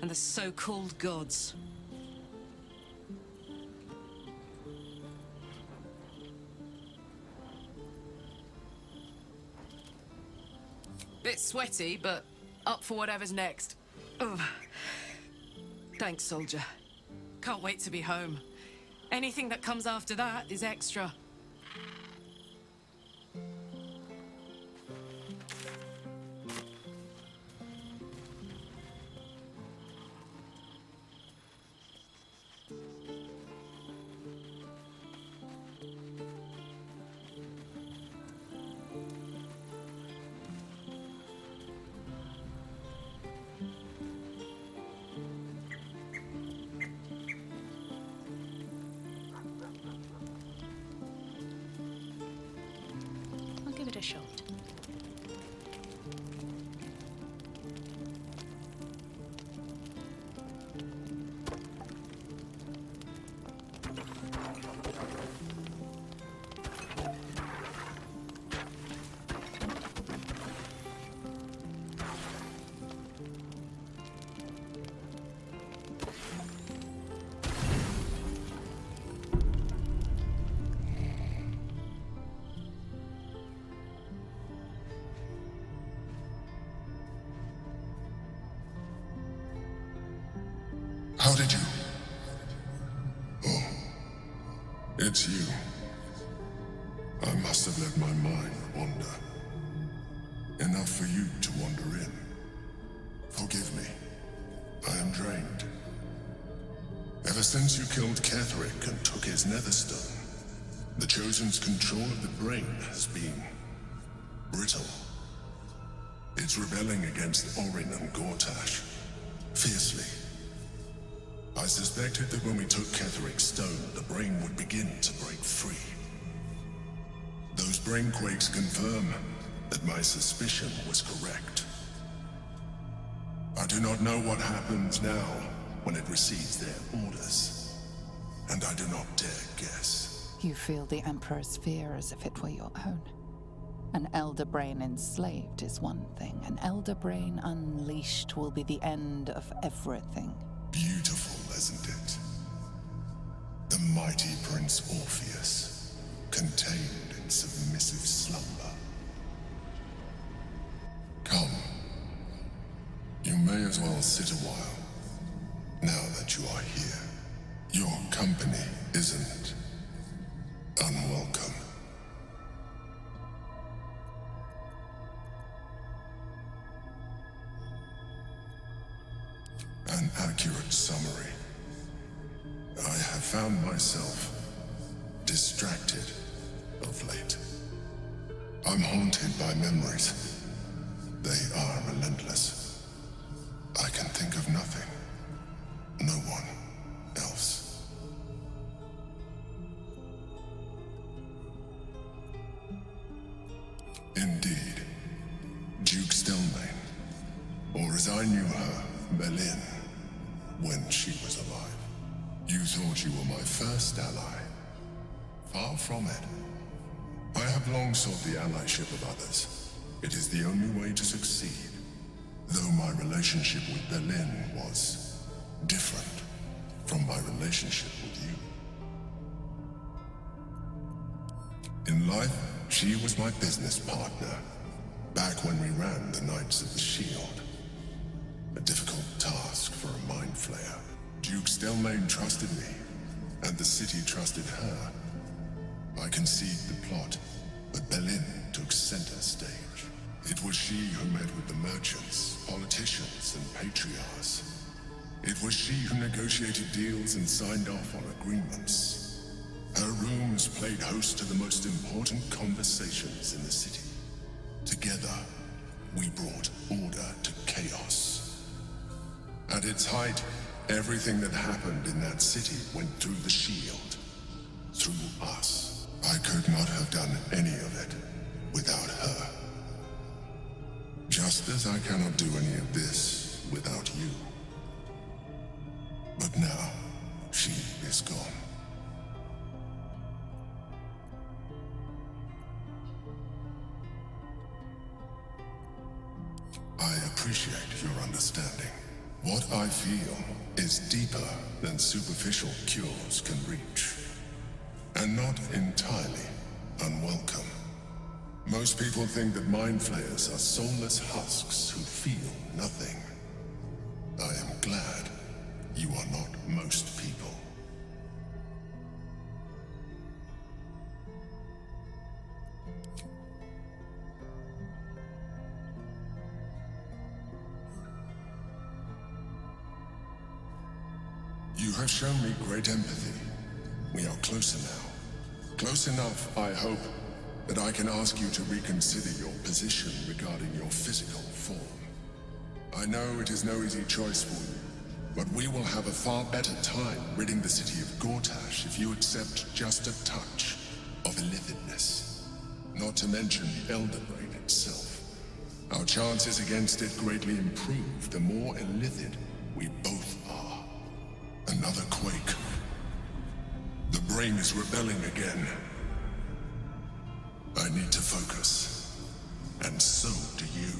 and the so-called gods. Bit sweaty, but up for whatever's next. Ugh. Thanks, soldier. Can't wait to be home. Anything that comes after that is extra. I'll give it a shot. How did you? Oh, it's you. I must have let my mind wander. Enough for you to wander in. Forgive me. I am drained. Ever since you killed Ketherick and took his netherstone, the Chosen's control of the brain has been brittle. It's rebelling against Orin and Gortash fiercely. I suspected that when we took Ketherick's stone, the brain would begin to break free. Those brain quakes confirm that my suspicion was correct. I do not know what happens now when it receives their orders, and I do not dare guess. You feel the Emperor's fear as if it were your own. An elder brain enslaved is one thing. An elder brain unleashed will be the end of everything. Beautiful, isn't it? The mighty Prince Orpheus, contained in submissive slumber. Come. You may as well sit a while, now that you are here. Your company isn't unwelcome. myself distracted of late. I'm haunted by memories. They are relentless. I can think of nothing. No one else. Indeed. Duke Stelmane, or as I knew her, Berlin, when she was alive. You thought you were my first ally. Far from it. I have long sought the allyship of others. It is the only way to succeed. Though my relationship with Berlin was different from my relationship with you. In life, she was my business partner, back when we ran the Knights of the Shield. A difficult task for a mind flayer. Duke Stelmane trusted me, and the city trusted her. I conceived the plot, but Berlin took center stage. It was she who met with the merchants, politicians, and patriarchs. It was she who negotiated deals and signed off on agreements. Her rooms played host to the most important conversations in the city. Together, we brought order to chaos. At its height, everything that happened in that city went through the shield. Through us. I could not have done any of it without her. Just as I cannot do any of this without you. But now, she is gone. I appreciate your understanding. What I feel is deeper than superficial cures can reach. And not entirely unwelcome. Most people think that mind flayers are soulless husks who feel nothing. I am glad you are not most people. You have shown me great empathy. We are closer now. Close enough, I hope, that I can ask you to reconsider your position regarding your physical form. I know it is no easy choice for you, but we will have a far better time ridding the city of Gortash if you accept just a touch of illithidness. Not to mention the Elder Brain itself. Our chances against it greatly improve the more illithid we both are. Another quake. The brain is rebelling again. I need to focus. And so do you.